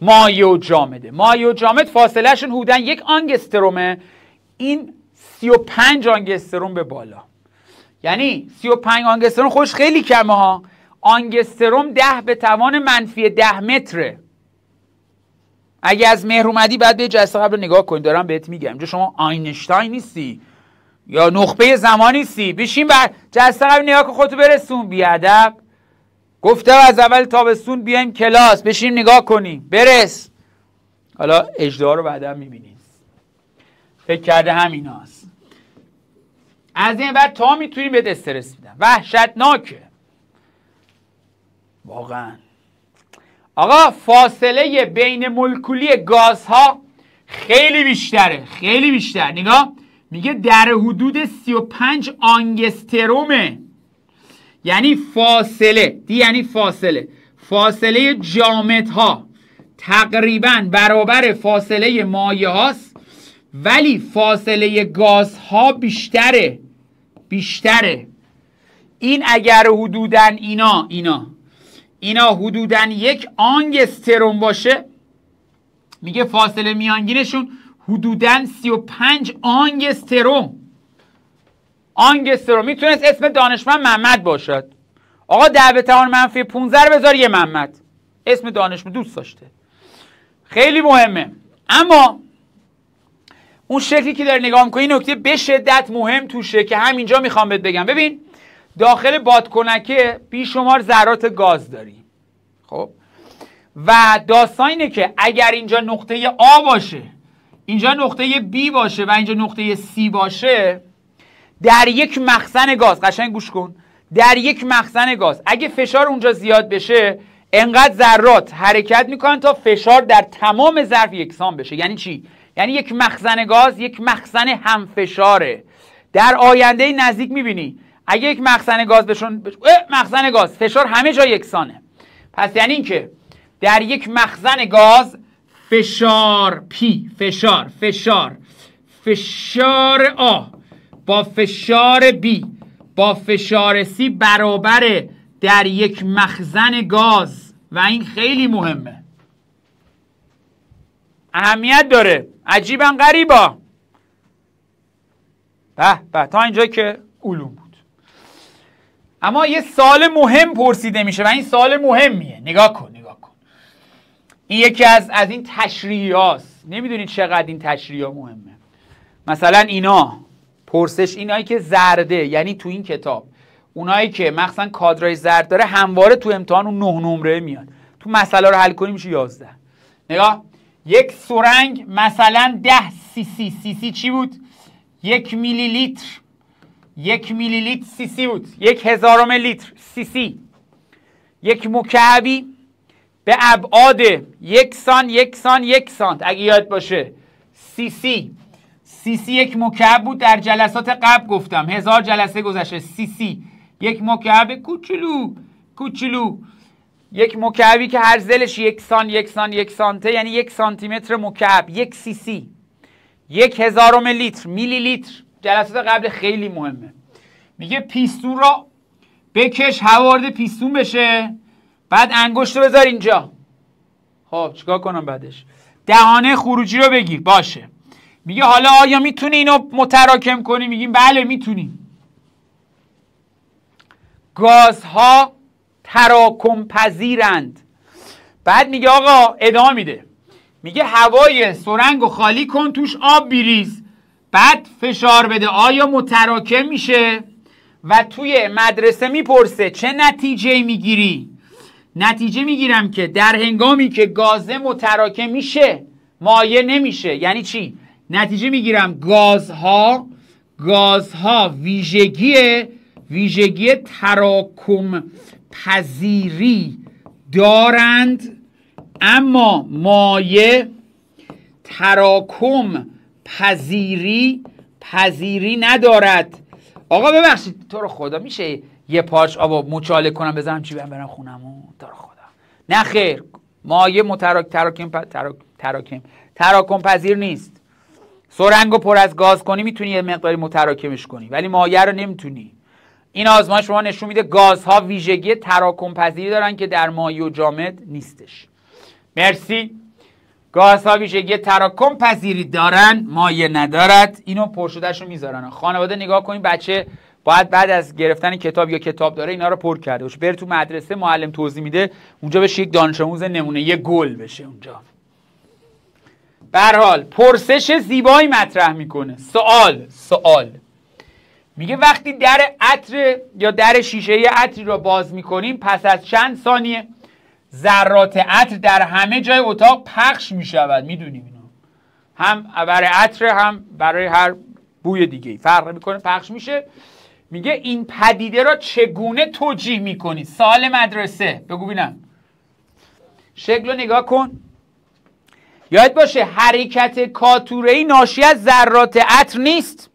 مایع و جامده. مایع و جامد فاصله شون حدوداً 1 آنگسترومه، این 35 آنگستروم به بالا. یعنی 35 آنگستروم خودش خیلی کمه ها. آنگستروم 10 به توان منفی 10 متره. اگه از مهر اومدی بعد به جلسه قبل نگاه کنید، دارم بهت میگم. اینجا شما آینشتاین نیستی یا نخبه زمان نیستی. بشین بر جلسه قبل نگاه کن، خودتو برسون. بیادب گفتم از اول تابستون بیایم کلاس، بشین نگاه کنیم، برس. حالا اجدها رو بعدا میبینید. فکر کرده همیناست. از این بعد تا میتونیم بهت استرس میدن. وحشتناکه واقعا. آقا فاصله بین مولکولی گازها خیلی بیشتره، خیلی بیشتر. نگاه میگه در حدود 35 آنگسترومه. یعنی فاصله یعنی فاصله جامدها تقریبا برابر فاصله مایع هاست، ولی فاصله گازها بیشتره. این اگر حدوداً اینا حدوداً 1 آنگستروم باشه، میگه فاصله میانگینشون حدوداً 35 آنگستروم. میتونست اسم دانشمند محمد باشد. آقا 10 به توان منفی 15 رو بذار یه محمد، اسم دانشمند دوست داشته. خیلی مهمه. اما اون شکلی که داره نگاه میکنی، نکته به شدت مهم توشه که همینجا میخوام بهت بگم. ببین داخل بادکنکه بیشمار ذرات گاز داری. خب و داستان اینه که اگر اینجا نقطه A باشه، اینجا نقطه B باشه و اینجا نقطه C باشه، در یک مخزن گاز، قشنگ گوش کن، در یک مخزن گاز اگه فشار اونجا زیاد بشه، انقدر ذرات حرکت میکنن تا فشار در تمام ظرف یکسان بشه. یعنی چی؟ یعنی یک مخزن گاز یک مخزن همفشاره. در آینده نزدیک میبینی اگه یک مخزن گاز مخزن گاز فشار همه جا یکسانه. پس یعنی این که در یک مخزن گاز فشار P، فشار A با فشار B با فشار C برابره در یک مخزن گاز و این خیلی مهمه، اهمیت داره. عجیبا غریبا. به تا اینجا که علوم بود. اما یه سوال مهم پرسیده میشه و این سوال مهمیه. نگاه کن این یکی از این تشریحی هاست. نمیدونید چقدر این تشریح ها مهمه. مثلا اینا پرسش، اینایی که زرده، یعنی تو این کتاب اونایی که مثلا کادرای زرد داره همواره تو امتحان اون 9 نمره میاد. تو مسئله رو حل کنی میشه 11. نگاه، یک سرنگ مثلا 10 سی چی بود؟ 1 میلی لیتر. 1 میلی لیتر سی بود. 1,000 لیتر سی. یک مکعبی به ابعاد 1 سانت اگه یاد باشه سی یک مکعب بود. در جلسات قبل گفتم 1000 جلسه گذشته سی یک مکعب کوچولو، یک مکعبی که هر ضلعش 1 سانته، یعنی 1 سانتی متر مکعب. 1 سی 1,000 لیتر میلی لیتر جلسات قبل خیلی مهمه. میگه پیستون را بکش، هوا وارد پیستون بشه، بعد انگشت رو بذار اینجا. خب چیکار کنم بعدش؟ دهانه خروجی رو بگیر. باشه. میگه حالا آیا میتونی اینو متراکم کنی؟ میگیم بله میتونیم. گازها تراکم پذیرند. بعد میگه آقا ادامه میده، میگه هوای سرنگ رو خالی کن، توش آب بریز، بعد فشار بده، آیا متراکم میشه؟ و توی مدرسه میپرسه چه نتیجه میگیری؟ نتیجه میگیرم که در هنگامی که گازه متراکم میشه مایع نمیشه. یعنی چی؟ نتیجه میگیرم گازها ویژگی تراکم پذیری دارند، اما مایع تراکم پذیری ندارد. آقا ببخشید تو رو خدا میشه یه پارچ آب مچاله کنم بزنم چی برم خونمون؟ تو رو خدا. نه خیر، مایع تراکم پذیر نیست. سرنگو پر از گاز کنی میتونی یه مقداری متراکمش کنی، ولی مایع رو نمیتونی. این آزمایش رو نشون میده گازها ویژگی تراکم پذیری دارن که در مایع و جامد نیستش. مرسی. گازها ویژگی تراکم پذیری دارن، مایع ندارد. اینو پرشدهش رو میذارن. خانواده نگاه کنین، بچه باید بعد از گرفتن کتاب یا کتاب داره اینا رو پر کرده باشه. بره تو مدرسه معلم توضیح میده اونجا بشه یک دانش آموز نمونه، یه گل بشه اونجا. به هر حال پرسش زیبایی مطرح میکنه. سوال میگه وقتی در عطر یا در شیشه عطری رو باز میکنیم پس از چند ثانیه ذرات عطر در همه جای اتاق پخش میشود. میدونیم اینو، هم برای عطر هم برای هر بوی دیگه فرق میکنه، پخش میشه. میگه این پدیده را چگونه توجیه میکنی؟ سوال مدرسه. بگو ببینم. شکل رو نگاه کن. یاد باشه حرکت کاتوره‌ای ناشی از ذرات عطر نیست.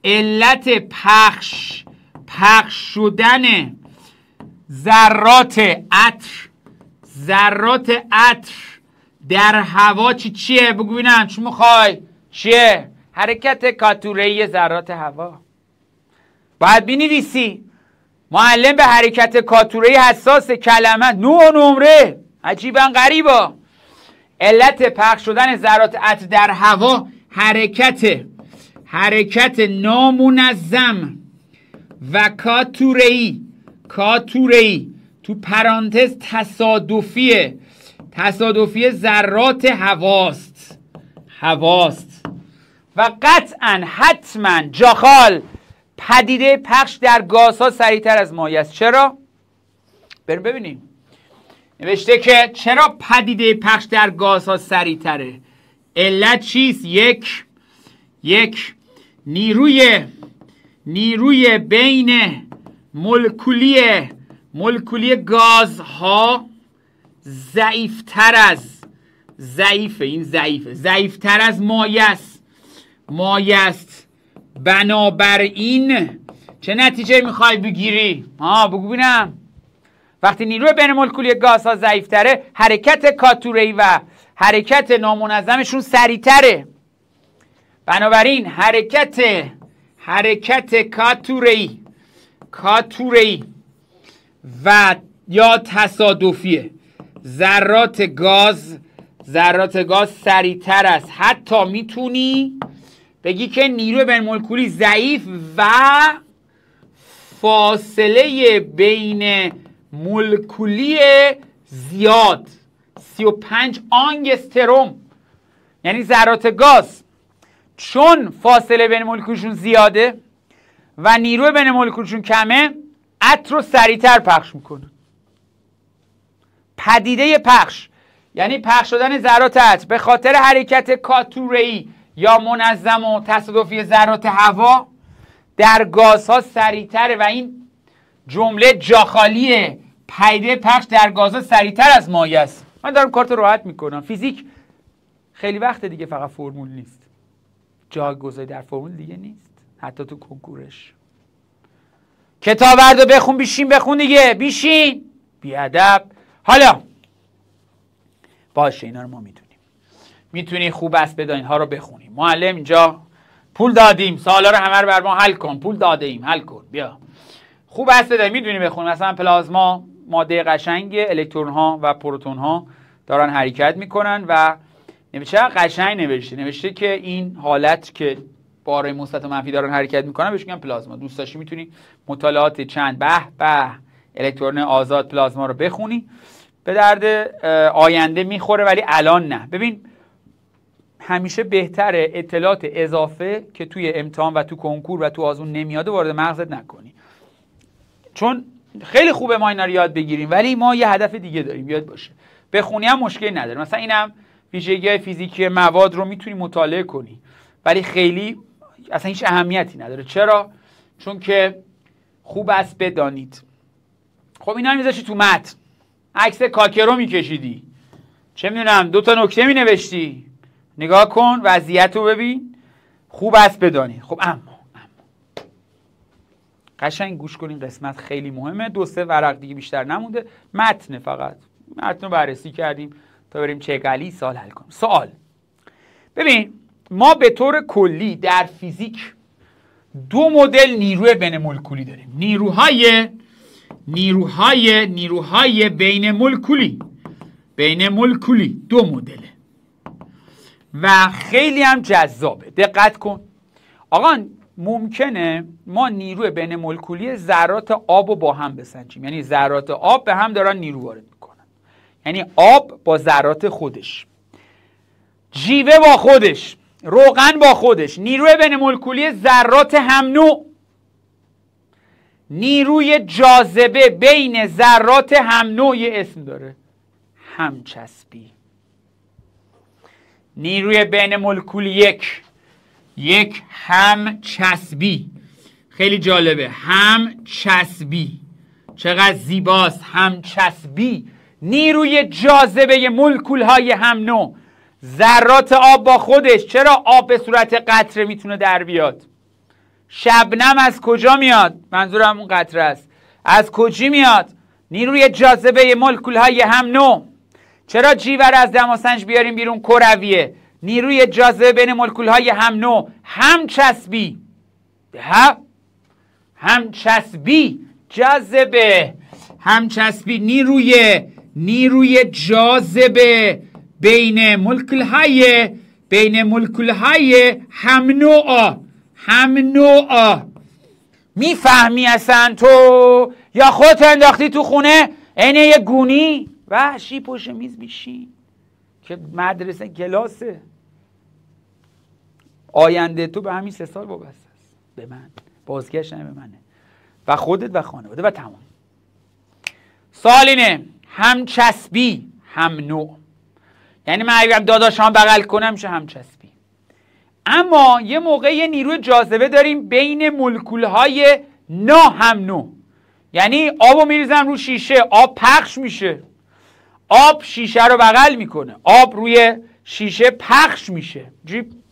علت پخش شدن ذرات عطر در هوا چیه؟ بگو ببینم چی میخوای؟ چیه؟ حرکت کاتوره‌ای ذرات هوا. باید بنویسی. معلم به حرکت کاتوره‌ای حساس. کلمه نمره عجیبا غریبا. علت پخش شدن ذرات عطر در هوا حرکت نامنظم و کاتوره‌ای تو پرانتز تصادفی ذرات هواست و قطعا حتما جاخال پدیده پخش در گازها سریعتر از مایع است. چرا؟ بریم ببینیم. نوشته که چرا پدیده پخش در گازها سریعتره؟ علت چیست؟ یک نیروی بین مولکولی گازها ضعیفتر از مایع است. بنابراین چه نتیجه میخوای بگیری؟ بگو ببینم. وقتی نیروی بین مولکولی گازها ضعیفتره، حرکت کاتوره‌ای و حرکت نامنظمشون سریعتره. بنابراین حرکت کاتوره‌ای و یا تصادفیه ذرات گاز سریعتر است. حتی میتونی بگی که نیروی بین مولکولی ضعیف و فاصله بین مولکولی زیاد 35 آنگستروم، یعنی ذرات گاز چون فاصله بین مولکولشون زیاده و نیروی بین مولکولشون کمه، عطر رو سریعتر پخش میکنه. پدیده پخش یعنی پخش شدن ذرات عطر به خاطر حرکت کاتوره‌ای یا منظم و تصادفی ذرات هوا در گازها سریعتره و این جمله جاخالیه. پدیده پخش در گازها سریعتر از مایع است. من دارم کارت راحت میکنم. فیزیک خیلی وقت دیگه فقط فرمول نیست، جاگذاری در فرمول دیگه نیست، حتی تو کنکورش. کتاب بردار بخون، بشین بخون دیگه، بشین بیادب. حالا باشه اینا رو ما میتونی خوب است بدانید ها رو بخونیم. معلم اینجا پول دادیم، سوالا رو همه رو بر ما حل کن، پول داده ایم حل کن، بیا خوب است بدانید میدونی بخونیم. مثلا پلازما ماده قشنگ، الکترون ها و پروتون ها دارن حرکت میکنن و چه قشنگ نوشته که این حالت که بار مثبت و منفی دارن حرکت میکنن بهش میگن پلازما. دوست داشتی میتونی مطالعات چند به الکترون آزاد پلازما رو بخونی، به درد آینده میخوره ولی الان نه. ببین همیشه بهتره اطلاعات اضافه که توی امتحان و تو کنکور و تو آزمون نمیاده وارد مغزت نکنی، چون خیلی خوبه ما اینا رو یاد بگیریم ولی ما یه هدف دیگه داریم یاد باشه. بخونی هم مشکلی نداره، مثلا اینم ویژگی‌های فیزیکی مواد رو میتونی مطالعه کنی ولی خیلی اصلا هیچ اهمیتی نداره. چرا؟ چون که خوب است بدانید. خب اینا میذاشی تو متن، عکس کاکرو میکشیدی، چه میدونم 2 تا نکته مینوشتی، نگاه کن وضعیت رو ببین، خوب است بدانید. خب اما قشنگ گوش کنین، قسمت خیلی مهمه، 2-3 ورق دیگه بیشتر نمونده، متن فقط متن رو بررسی کردیم تا بریم چگلی سوال حل کنیم. سوال ببین ما به طور کلی در فیزیک 2 مدل نیروی بین مولکولی داریم، نیروهای بین مولکولی 2 مدله و خیلی هم جذابه. دقت کن آقا، ممکنه ما نیروی بین مولکولی ذرات آب رو با هم بسنجیم، یعنی ذرات آب به هم دارن نیرو وارد میکنن، یعنی آب با ذرات خودش، جیوه با خودش، روغن با خودش، نیروی بین مولکولی ذرات هم نوع، نیروی جاذبه بین ذرات هم نوع یه اسم داره، همچسبی. نیروی بین مولکولی یک همچسبی، خیلی جالبه، همچسبی، چقدر زیباست همچسبی. نیروی جاذبه مولکول های هم نوع، ذرات آب با خودش، چرا آب به صورت قطره میتونه در بیاد؟ شبنم از کجا میاد؟ منظورم اون قطره است، از کجا میاد؟ نیروی جاذبه مولکول های هم نوع. چرا جیوه رو از دماسنج بیاریم بیرون؟ کرویه. نیروی جاذبه بین مولکول های هم نوع، همچسبی، همچسبی، جاذبه، همچسبی، نیروی جاذبه بین مولکول های هم نوع. میفهمی اصلا تو یا خودت انداختی تو خونه عین یه گونی وحشی پشت میز میشی که مدرسه کلاسه؟ آینده تو به همین 3 سال وابسته است، به من بازگشت به منه و خودت و خانواده و تمام. سوال اینه همچسبی هم نوع، یعنی من اگه داداشم بغل کنم میشه همچسبی. اما یه موقع یه نیروی جاذبه داریم بین مولکول‌های ناهم نوع، یعنی آبو میریزم رو شیشه، آب پخش میشه، آب شیشه رو بغل میکنه، آب روی شیشه پخش میشه،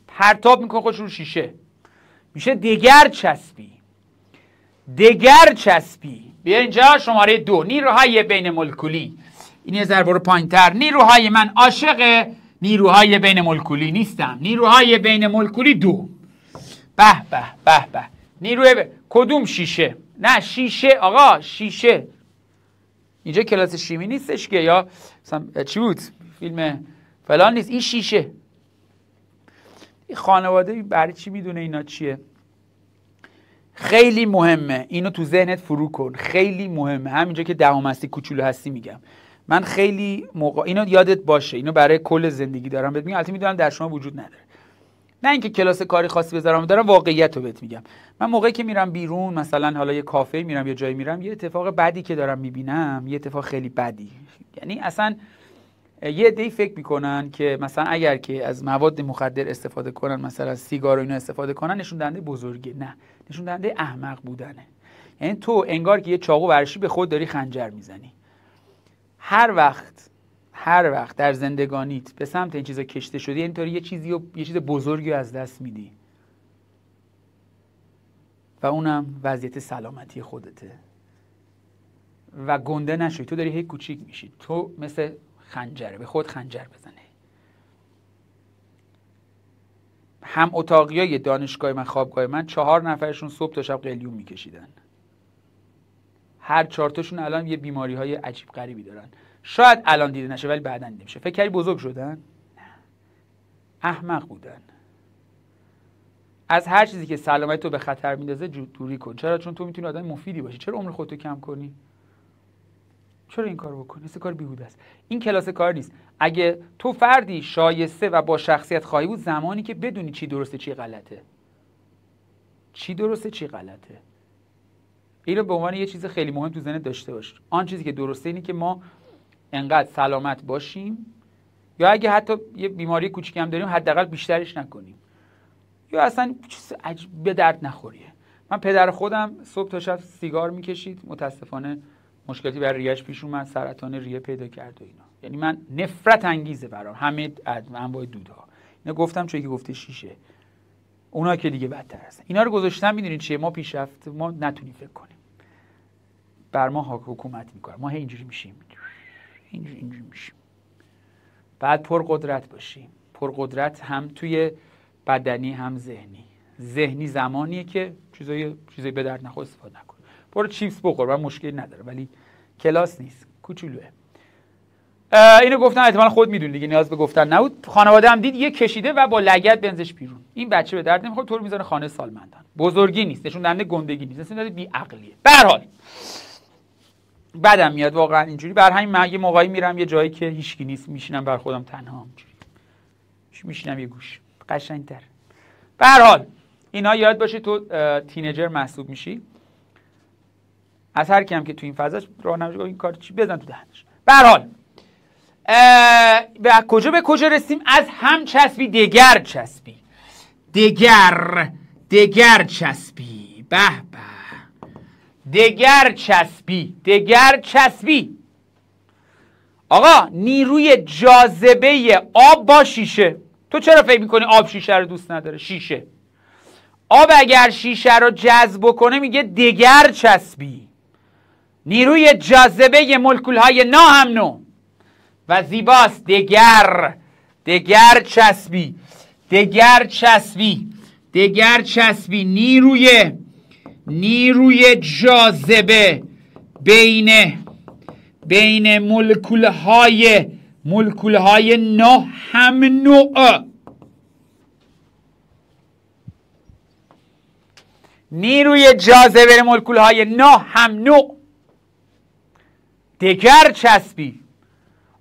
پرتاب میکنه خودش رو شیشه، میشه دگر چسبی. بیا اینجا شماره 2، نیروهای بین مولکولی. این یه ذره برو پایین‌تر. نیروهای، من عاشق نیروهای بین مولکولی نیستم، نیروهای بین مولکولی 2. به به به به. نیروی کدوم شیشه؟ نه شیشه آقا، شیشه. اینجا کلاس شیمی نیستش که، یا مثلا چی بود فیلم فلان نیست، این شیشه. این خانواده برای چی میدونه اینا چیه؟ خیلی مهمه، اینو تو ذهنت فرو کن، خیلی مهمه. همینجا که دهم هستی کوچولو هستی میگم، من خیلی موقع اینو یادت باشه، اینو برای کل زندگی دارم بهت میگم. البته میدونم در شما وجود نداره، نه اینکه کلاس کاری خاصی بذارم، دارم واقعیت رو بهت میگم. من موقعی که میرم بیرون، مثلا حالا یه کافه میرم یا جایی میرم، یه اتفاق بدی که دارم میبینم، یه اتفاق خیلی بدی، یعنی اصلا یه عده‌ای فکر میکنن که مثلا اگر که از مواد مخدر استفاده کنن، مثلا سیگار و اینا استفاده کنن، نشون دهنده بزرگی، نه، نشون دهنده احمق بودنه. یعنی تو انگار که یه چاقو ورشی به خود داری خنجر میزنی. هر وقت در زندگانیت به سمت این چیزا کشته شدی، اینطوری یه چیز بزرگی از دست میدی و اونم وضعیت سلامتی خودته. و گنده نشوی، تو داری هی کوچیک میشی، تو مثل خنجره، به خود خنجر بزنه. هم اتاقیای دانشگاه من، خوابگاه من، 4 نفرشون صبح تا شب قلیون میکشیدن. هر 4 تاشون الان یه بیماری های عجیب غریبی دارن. شاید الان دیده نشه ولی بعداً دیده میشه. فکر کردی بزرگ شدن؟ نه، احمق بودن. از هر چیزی که سلامت تو به خطر میندازه دوری کن. چرا؟ چون تو میتونی آدم مفیدی باشی. چرا عمر خودتو کم کنی؟ چرا این کارو بکنی؟ این کار بیهوده است. این کلاس کار نیست. اگه تو فردی شایسته و با شخصیت خواهی بود، زمانی که بدونی چی درسته چی غلطه. چی درسته چی غلطه. اینو به عنوان یه چیز خیلی مهم تو ذهنت داشته باش. آن چیزی که درسته اینه که ما انقدر سلامت باشیم، یا اگه حتی یه بیماری کوچیکی هم داریم حداقل بیشترش نکنیم، یا اصلا چیز به درد نخوریه. من پدر خودم صبح تا شب سیگار میکشید، متاسفانه مشکلاتی برای ریه‌اش پیش اومد، سرطان ریه پیدا کرد و اینا. یعنی من نفرت انگیزه برام همه انواع دودها. اینا گفتم چون که گفته شیشه، اونا که دیگه بدتر هستن. اینا رو گذاشتم. میدونید چیه؟ ما پیشرفت ما نتونیم فکر کنیم. بر ما حکومت میکنه. ما اینجوری میشیم، اینجوری میشیم. بعد پر قدرت باشیم. پر قدرت هم توی بدنی هم ذهنی. ذهنی زمانیه که چیزای به درد نخور استفاده نکن. برو چیپس بخور، من مشکلی نداره، ولی کلاس نیست، کوچولوئه. اینو گفتم، احتمالاً خود میدونید دیگه، نیاز به گفتن نبود. خانواده هم دید یه کشیده و با لگد بنزش بیرون. این بچه به درد نمیخوره، طور میذاره خانه سالمندان. بزرگی نیست، نشون دهنده گندگی نیست، نشون دهنده بی‌عقلیه. به هر حال بعدم میاد واقعا اینجوری. بر همین من یه موقعی میرم یه جایی که هیچکی نیست، میشینم بر خودم تنها اینجوری. میشینم یه گوش قشنگ‌تر. به هر حال اینا یاد باشه تو تینیجر محسوب میشی. از هر کیم که تو این فضاش راه نمیشه این کار چی بزن تو دهنش. به هر حال به کجا رسیم؟ از هم چسبی دگر چسبی. دگر چسبی. به دگر چسبی. آقا نیروی جاذبه آب با شیشه. تو چرا فکر میکنی آب شیشه رو دوست نداره؟ شیشه آب اگر شیشه رو جذب کنه میگه دگر چسبی. نیروی جاذبه مولکول‌های ناهمنو و زیباست. دگر چسبی. نیروی جاذبه بین مولکول‌های ناهمنو. نیروی جاذبه مولکول‌های ناهمنو. دگر چسبی.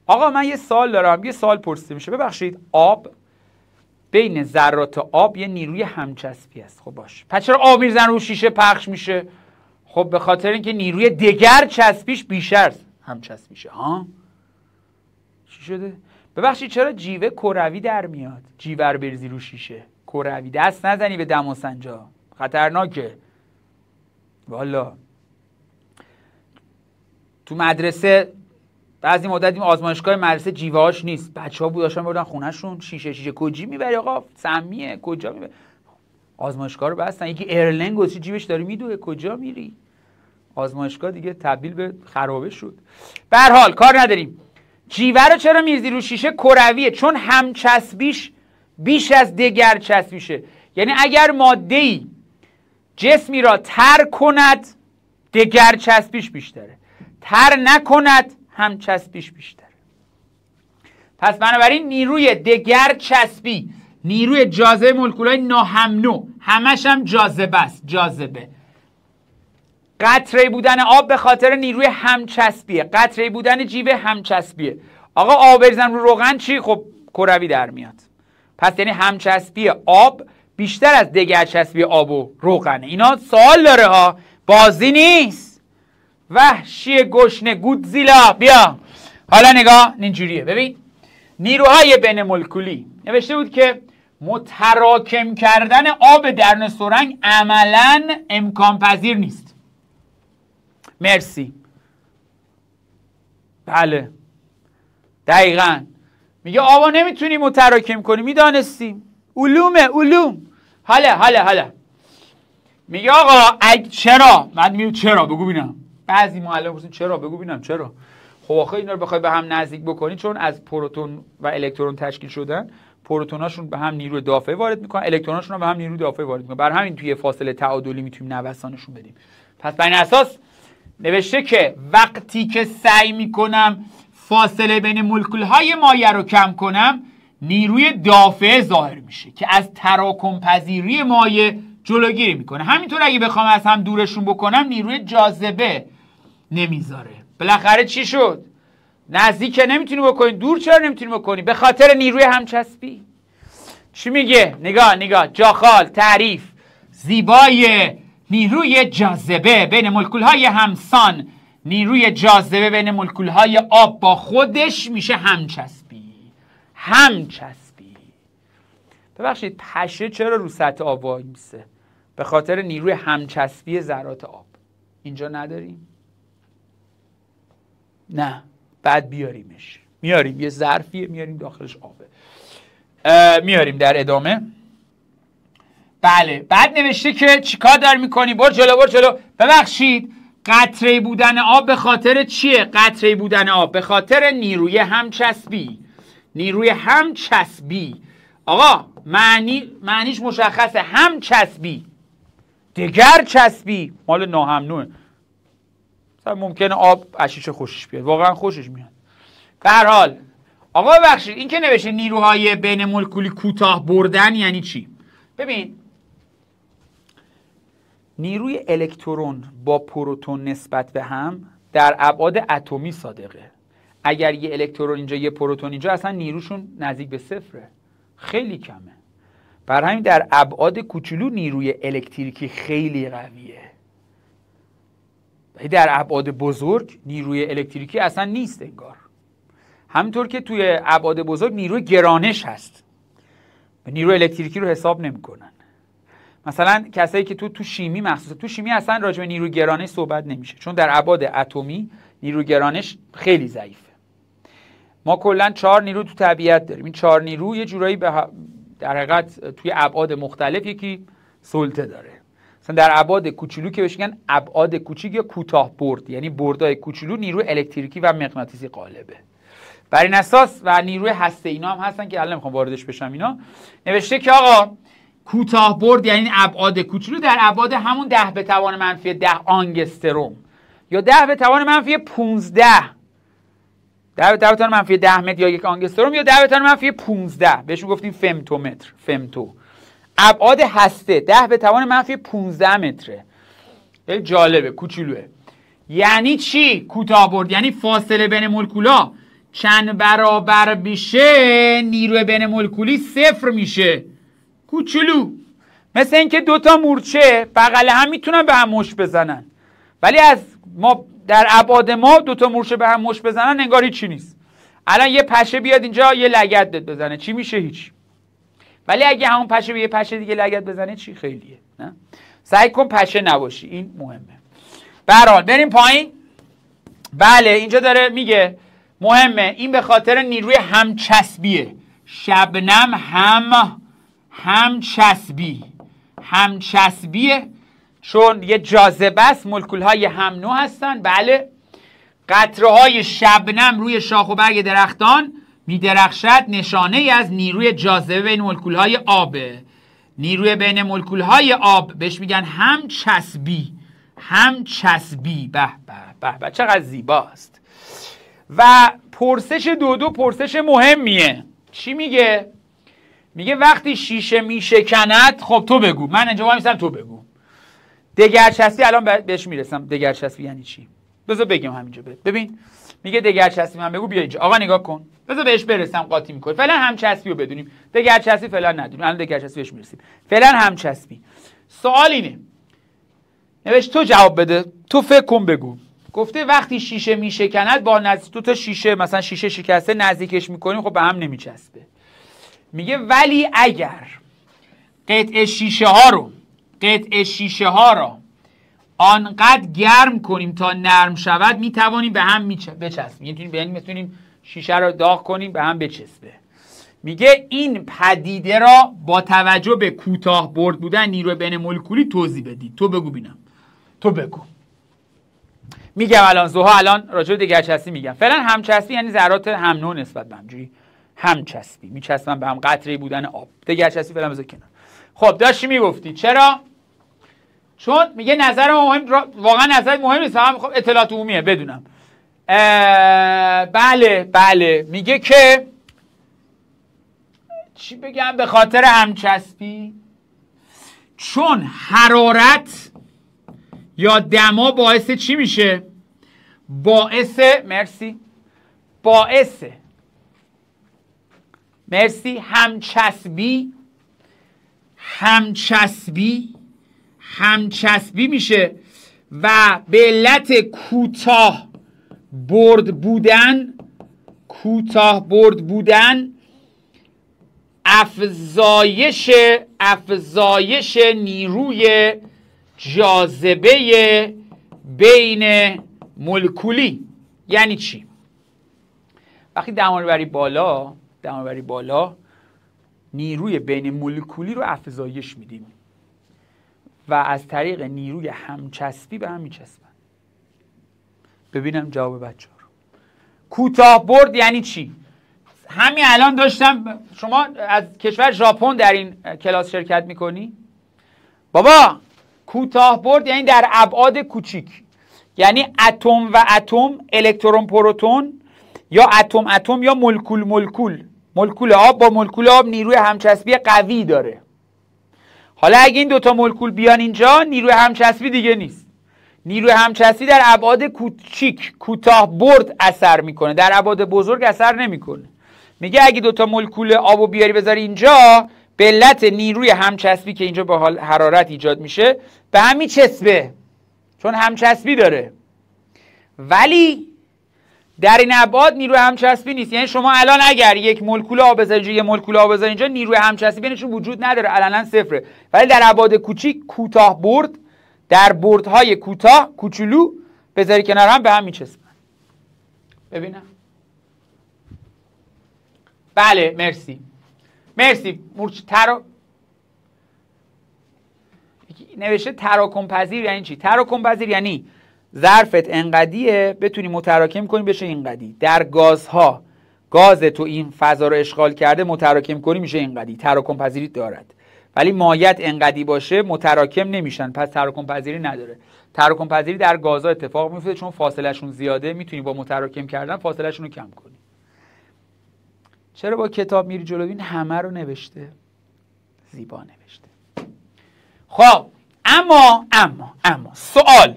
آقا من یه سوال دارم، یه سوال پرسیده میشه. ببخشید آب بین ذرات آب یه نیروی همچسبی است. خب باشه، پس چرا آب میزنن رو شیشه پخش میشه؟ خب به خاطر اینکه نیروی دگر چسبیش بیشتر از همچسبیشه. ها چی شده؟ ببخشید چرا جیوه کروی در میاد؟ جیوه رو بریزی رو شیشه کروی، دست نزنی به دم و سنجا، خطرناکه والا. تو مدرسه بعضی مدت این آزمایشگاه مدرسه جیوه‌هاش نیست، بچه‌ها بوداشون بردن خونه‌شون شیشه کجی میبری آقا؟ سمیه کجا میبری؟ آزمایشگاه رو بستن. یکی ارلنگ گذاشت جیبش داره میدوه، کجا میری؟ آزمایشگاه دیگه تبدیل به خرابه شد. به هر حال کار نداریم. جیوه رو چرا میریزی رو شیشه؟ کرویه، چون همچسبیش بیش از دگر چسبیشه. یعنی اگر ماده‌ای جسمی را تر کند دگر چسبیش بیشتره، تر نکند هم چسبیش بیشتره. پس بنابراین نیروی دگر چسبی، نیروی جاذبه مولکول‌های ناهمنو، همش هم جاذبه است. جاذبه قطره بودن آب به خاطر نیروی همچسبیه، قطره بودن جیوه همچسبیه. آقا آب بریزن رو روغن چی؟ خب کروی در میاد. پس یعنی همچسبی آب بیشتر از دگر چسبی آب و روغنه. اینا سوال داره ها، بازی نیست. وحشی گشنه گودزیلا بیا. حالا نگاه اینجوریه، ببین نیروهای بین مولکولی نوشته بود که متراکم کردن آب در نسورنگ عملاً امکان پذیر نیست. مرسی. بله دقیقاً میگه آبا نمیتونی متراکم کنی، میدانستیم، علوم. حالا میگه آقا چرا؟ بعد میگه چرا بگو ببینم. بعضی معلم پرسید چرا؟ بگو ببینم چرا. خب آخه اینا رو بخوای به هم نزدیک بکنی، چون از پروتون و الکترون تشکیل شدن، پروتوناشون به هم نیروی دافعه وارد میکنن، الکتروناشون هم به هم نیروی دافعه وارد میکنن. بر همین توی فاصله تعادلی میتونیم نوسانشون بدیم. پس بر این اساس نوشته که وقتی که سعی میکنم فاصله بین مولکول‌های مایع رو کم کنم، نیروی دافعه ظاهر میشه که از تراکم پذیری مایع جلوگیری میکنه. همینطور اگه بخوام از هم دورشون بکنم، نیروی جاذبه نمیذاره. بالاخره چی شد؟ نزدیک نمیتونی بکنی، دور چرا نمیتونی بکنی؟ به خاطر نیروی همچسبی. چی میگه؟ نگاه جاخال تعریف زیبای نیروی جاذبه بین مولکول‌های همسان. نیروی جاذبه بین مولکول‌های آب با خودش میشه همچسبی. ببخشید پشه چرا رو سطح آب وای میسته؟ به خاطر نیروی همچسبی ذرات آب. اینجا نداریم؟ نه، بعد بیاریمش. میاریم یه ظرفیه، میاریم داخلش آبه. میاریم در ادامه. بله، بعد نوشته که چیکار داری میکنی؟ برو جلو. ببخشید قطره بودن آب به خاطر چیه؟ قطره بودن آب به خاطر نیروی همچسبی. آقا معنیش مشخصه. همچسبی، دگر چسبی مال ناهمنوه. مثلا ممکنه آب اشیشه خوشش بیاد، واقعا خوشش میاد. به هر حال آقا ببخشید این که نوشته نیروهای بین مولکولی کوتاه بردن یعنی چی؟ ببین نیروی الکترون با پروتون نسبت به هم در ابعاد اتمی صادقه. اگر یه الکترون اینجا یه پروتون اینجا، اصلا نیروشون نزدیک به صفره، خیلی کمه. بر همین در ابعاد کوچولو نیروی الکتریکی خیلی قویه. در ابعاد بزرگ نیروی الکتریکی اصلا نیست انگار. همینطور که توی ابعاد بزرگ نیروی گرانش هست، نیروی الکتریکی رو حساب نمی‌کنن. مثلا کسایی که تو شیمی مخصوصا تو شیمی اصلا راجع به نیروی گرانش صحبت نمیشه، چون در ابعاد اتمی نیروی گرانش خیلی ضعیفه. ما کلا 4 نیرو تو طبیعت داریم. این 4 نیرو یه جورایی در حقیقت توی ابعاد مختلف یکی سلطه داره. مثلا در ابعاد کوچولو که بهش میگن ابعاد کوچیک یا کوتاه برد، یعنی بردای کوچولو نیروی الکتریکی و مغناطیسی غالبه. بر این اساس و نیروی هسته اینا هم هستن که الان نمیخوام واردش بشم. اینا نوشته که آقا کوتاه برد یعنی ابعاد کوچولو در ابعاد همون 10 به توان منفی 10 آنگستروم یا 10 به توان منفی 15 10 به توان منفی 10 متر یا 1 آنگستروم یا 10 به توان منفی 15 بهش میگفتیم فمتومتر. ابعاد هسته 10 به توان منفی 15 متره. خیلی جالبه، کوچولوه. یعنی چی کوتاه برد؟ یعنی فاصله بین مولکولا چند برابر بشه نیروی بین مولکولی 0 میشه. کوچولو، مثل اینکه 2 تا مورچه بغل هم میتونن به هم مشت بزنن، ولی از ما در ابعاد ما 2 تا مورچه به هم مشت بزنن انگار هیچی نیست. الان یه پشه بیاد اینجا یه لگد بزنه، چی میشه؟ هیچ. ولی اگه همون پشه به یه پشه دیگه لگد بزنه چی؟ خیلیه. نه، سعی کن پشه نباشی، این مهمه. به هر حال بریم پایین. بله اینجا داره میگه مهمه، این به خاطر نیروی همچسبیه. شبنم همچسبیه چون یه جاذبه است، مولکول های هم نوع هستن. بله، قطره های شبنم روی شاخ و برگ درختان میدرخشد، نشانه ای از نیروی جاذبه بین مولکول های آبه. نیروی بین مولکول های آب بهش میگن همچسبی. به چقدر زیباست. و پرسش دو پرسش مهمیه. چی میگه؟ میگه وقتی شیشه میشکند، خب تو بگو، من اینجا وای میسم تو بگو. دگرچسبی الان بهش میرسم. دگرچسبی یعنی چی؟ بذار بگم همینجا. ببین میگه دگرچسبی، من بگو بیا اینجا. آقا نگاه کن، بذار بهش برسم، قاطی میکنه. فعلا همچسبی رو بدونیم، دگرچسبی فعلا ندونیم. الان دگرچسبی بهش میرسیم. فعلا همچسبی. سوال اینه، نوشت تو جواب بده، تو فکر کن بگو. گفته وقتی شیشه میشکند با دو تا شیشه، مثلا شیشه شکسته نزدیکش میکنیم، خب به هم نمیچسبه. میگه ولی اگر قطعه شیشه ها رو آنقدر گرم کنیم تا نرم شود، میتوانیم به هم بچسبیم. یعنی میتونیم شیشه رو داغ کنیم به هم بچسبه. میگه این پدیده را با توجه به کوتاه برد بودن نیروی بین مولکولی توضیح بدید. تو بگو بینم. تو بگو. میگم الان زوها الان راجع به دگرچسبی میگم. فعلا همچسبی یعنی ذرات هم نوع نسبت به همجوری همچسبی میچسبن به هم، قطره بودن آب. دگرچسبی فعلا بذار کنار. خب داشتی میگفتی چرا؟ چون میگه نظر مهم، واقعا نظر مهم نیست، هم خب اطلاعات عمومیه بدونم. بله میگه که چی بگم به خاطر همچسبی، چون حرارت یا دما باعث چی میشه؟ باعث همچسبی میشه و به علت کوتاه برد بودن افزایش نیروی جاذبه بین مولکولی. یعنی چی؟ وقتی دما رو بری بالا نیروی بین مولکولی رو افزایش میدیم و از طریق نیروی همچسبی به هم میچسبن. ببینم جواب بچه‌ها رو. کوتاه برد یعنی چی؟ همین الان داشتم، شما از کشور ژاپن در این کلاس شرکت میکنی؟ بابا کوتاه برد یعنی در ابعاد کوچیک، یعنی اتم و اتم، الکترون پروتون، یا اتم یا مولکول آب با مولکول آب نیروی همچسبی قوی داره. حالا اگه این دوتا مولکول بیان اینجا، نیروی همچسبی دیگه نیست. نیروی همچسبی در ابعاد کوچیک کوتاه برد اثر میکنه، در ابعاد بزرگ اثر نمیکنه. میگه اگه دوتا مولکول آبو بیاری بذاری اینجا، به علت نیروی همچسبی که اینجا با حرارت ایجاد میشه به هم میچسبه، چون همچسبی داره. ولی در این ابعاد نیروی همچسبی نیست. یعنی شما الان اگر یک مولکول آب بذاری اینجا، یک مولکول آب بذاری اینجا، نیروی همچسبی بینشون وجود نداره، علنا صفره. ولی در ابعاد کوچیک کوتاه برد، در بردهای کوتاه کوچولو بذاری کنار هم به هم میچسبن. ببینم. بله مرسی نوشته تراکم پذیر. یعنی چی؟ تراکم پذیر یعنی ظرفت انقدیه بتونی متراکم کنی بشه اینقدی. در گازها، گاز تو این فضا رو اشغال کرده، متراکم کنی میشه اینقدی، تراکم پذیری دارد. ولی مایعات انقدی باشه متراکم نمیشن، پس تراکم پذیری نداره. تراکم پذیری در گازها اتفاق میفته چون فاصله شون زیاده، میتونی با متراکم کردن فاصله شون رو کم کنی. چرا با کتاب میری جلو؟ این همه رو نوشته، زیبا نوشته. خب اما سوال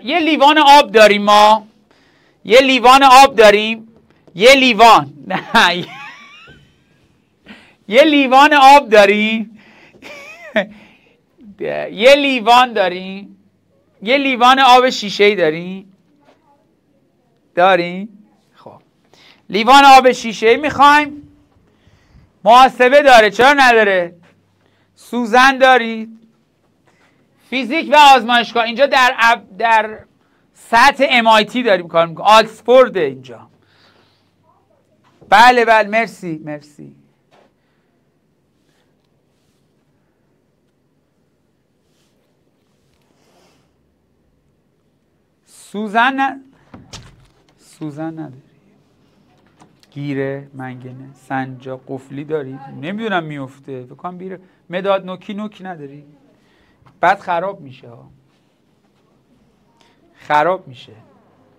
یه لیوان آب داریم ما، یه لیوان آب شیشه‌ای داریم. خب لیوان آب شیشه‌ای میخوایم، محاسبه داره، چرا نداره؟ سوزن دارید، فیزیک و آزمایشگاه. اینجا در سطح MIT داریم کار میکنیم، آکسفورد اینجا. بله مرسی. سوزن نداری، گیره، منگنه، سنجاق، قفلی داری؟ نمیدونم میفته، فکر کنم بیره. مداد نوکی نداری؟ بعد خراب میشه.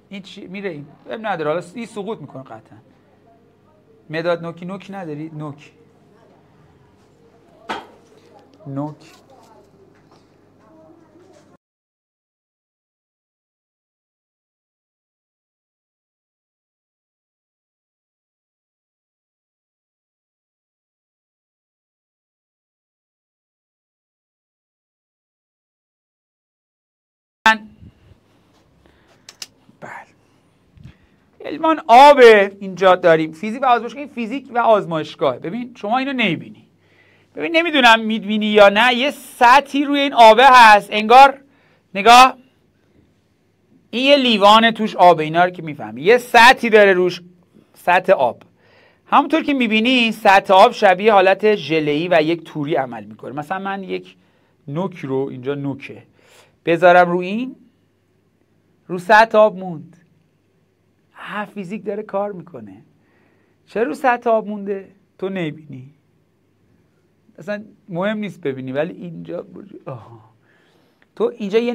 این چی میره؟ این نداره، حالا این سقوط میکنه قطعا. مداد نوکی نداری؟ نوک علمان آب اینجا داریم، فیزیک و آزمایشگاه. فیزیک و آزمایشگاه. ببین شما اینو نمیبینی، ببین نمیدونم میبینی یا نه، یه سطحی روی این آبه هست انگار. نگاه، این یه لیوان توش آبه، اینا رو که میفهمی، یه سطحی داره روش، سطح آب. همونطور که میبینی سطح آب شبیه حالت ژله‌ای و یک توری عمل میکنه. مثلا من یک نوک رو اینجا نوکه بذارم روی این، رو سطح آب موند. فیزیک داره کار میکنه. چرا رو سطح آب مونده؟ تو نمیبینی، اصلا مهم نیست ببینی، ولی اینجا تو اینجا یه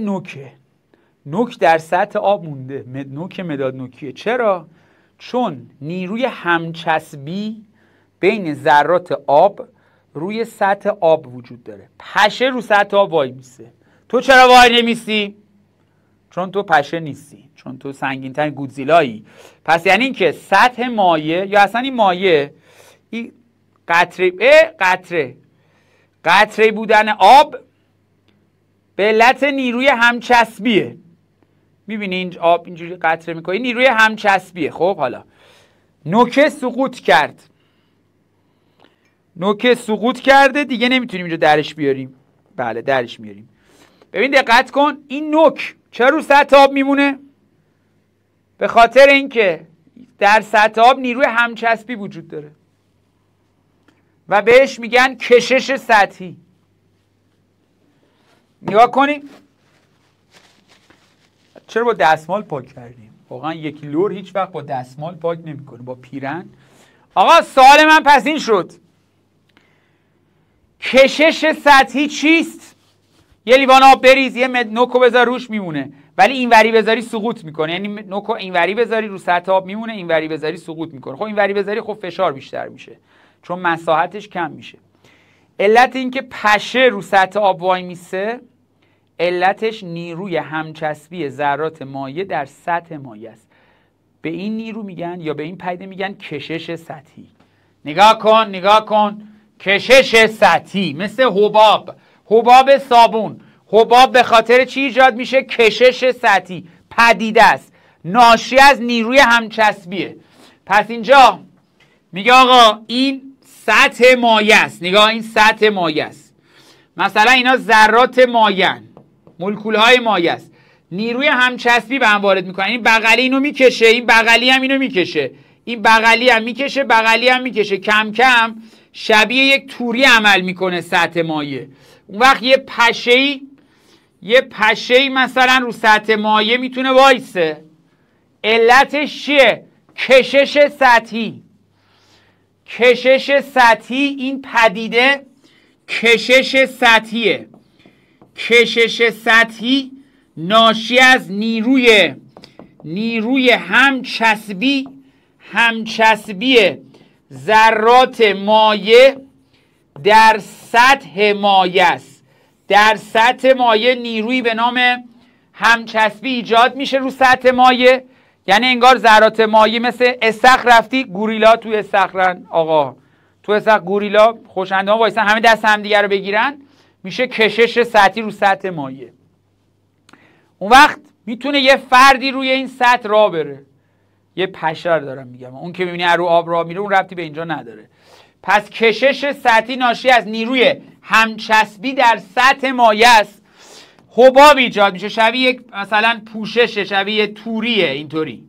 نوک در سطح آب مونده، نوک مداد نوکیه. چرا؟ چون نیروی همچسبی بین ذرات آب روی سطح آب وجود داره. پشه رو سطح آب وای میسه. تو چرا وای نمیسی؟ چون تو پشه نیستی، چون تو سنگین‌ترین گودزیلایی. پس یعنی این که سطح مایع یا اصلا این مایع، این قطره بودن آب به علت نیروی همچسبیه. میبینی این آب اینجوری قطره میکنه، نیروی همچسبیه. خب حالا نوک سقوط کرده دیگه، نمیتونیم اینجا درش بیاریم. بله درش میاریم. ببین دقت کن، این نوک چرا رو سطح آب میمونه؟ به خاطر اینکه در سطح آب نیروی همچسبی وجود داره و بهش میگن کشش سطحی. نگاه کنیم چرا با دستمال پاک کردیم. واقعا یک لور هیچ وقت با دستمال پاک نمیکنه، با پیرن. آقا سوال من پس این شد، کشش سطحی چیست؟ یه لیوان آب بریز، یه نوکو بذار روش میمونه، ولی اینوری بذاری سقوط میکنه. یعنی نوکو اینوری بذاری رو سطح آب میمونه، اینوری بذاری سقوط میکنه. خب اینوری بذاری خب فشار بیشتر میشه چون مساحتش کم میشه. علت این که پشه رو سطح آب وای میسه، علتش نیروی همچسبی ذرات مایع در سطح مایع است. به این نیرو میگن یا به این پدیده میگن کشش سطحی. نگاه کن کشش سطحی مثل حباب صابون. حباب به خاطر چی ایجاد میشه؟ کشش سطحی. پدیده است، ناشی از نیروی همچسبیه. پس اینجا میگه آقا این سطح مایع است. نگاه این سطح مایع است. مثلا اینا ذرات مایعن، مولکول‌های مایع است. نیروی همچسبی به هم وارد میکنه. این بغلی اینو میکشه، این بغلی هم اینو میکشه، این بغلی هم میکشه، بغلی هم میکشه. کم کم شبیه یک توری عمل میکنه سطح مایع. اون وقت یه پشه‌ای مثلا رو سطح مایع میتونه وایسه. علتش چیه؟ کشش سطحی. کشش سطحی، این پدیده کشش سطحیه. کشش سطحی ناشی از نیروی همچسبی ذرات مایع در سطح مایع است. در سطح مایع نیرویی به نام همچسبی ایجاد میشه رو سطح مایع. یعنی انگار ذرات مایع مثل استخر، رفتی گوریلا توی استخرن، آقا تو استخر گوریلا خوشندان وایسن همه دست هم دیگه رو بگیرن، میشه کشش سطحی رو سطح مایع. اون وقت میتونه یه فردی روی این سطح راه بره. یه پشه دارم میگم، اون که میبینی رو آب راه میره اون ربطی به اینجا نداره. پس کشش سطحی ناشی از نیروی همچسبی در سطح مایع است. حباب ایجاد میشه، شبیه یک مثلا پوششه، شبیه توریه. اینطوری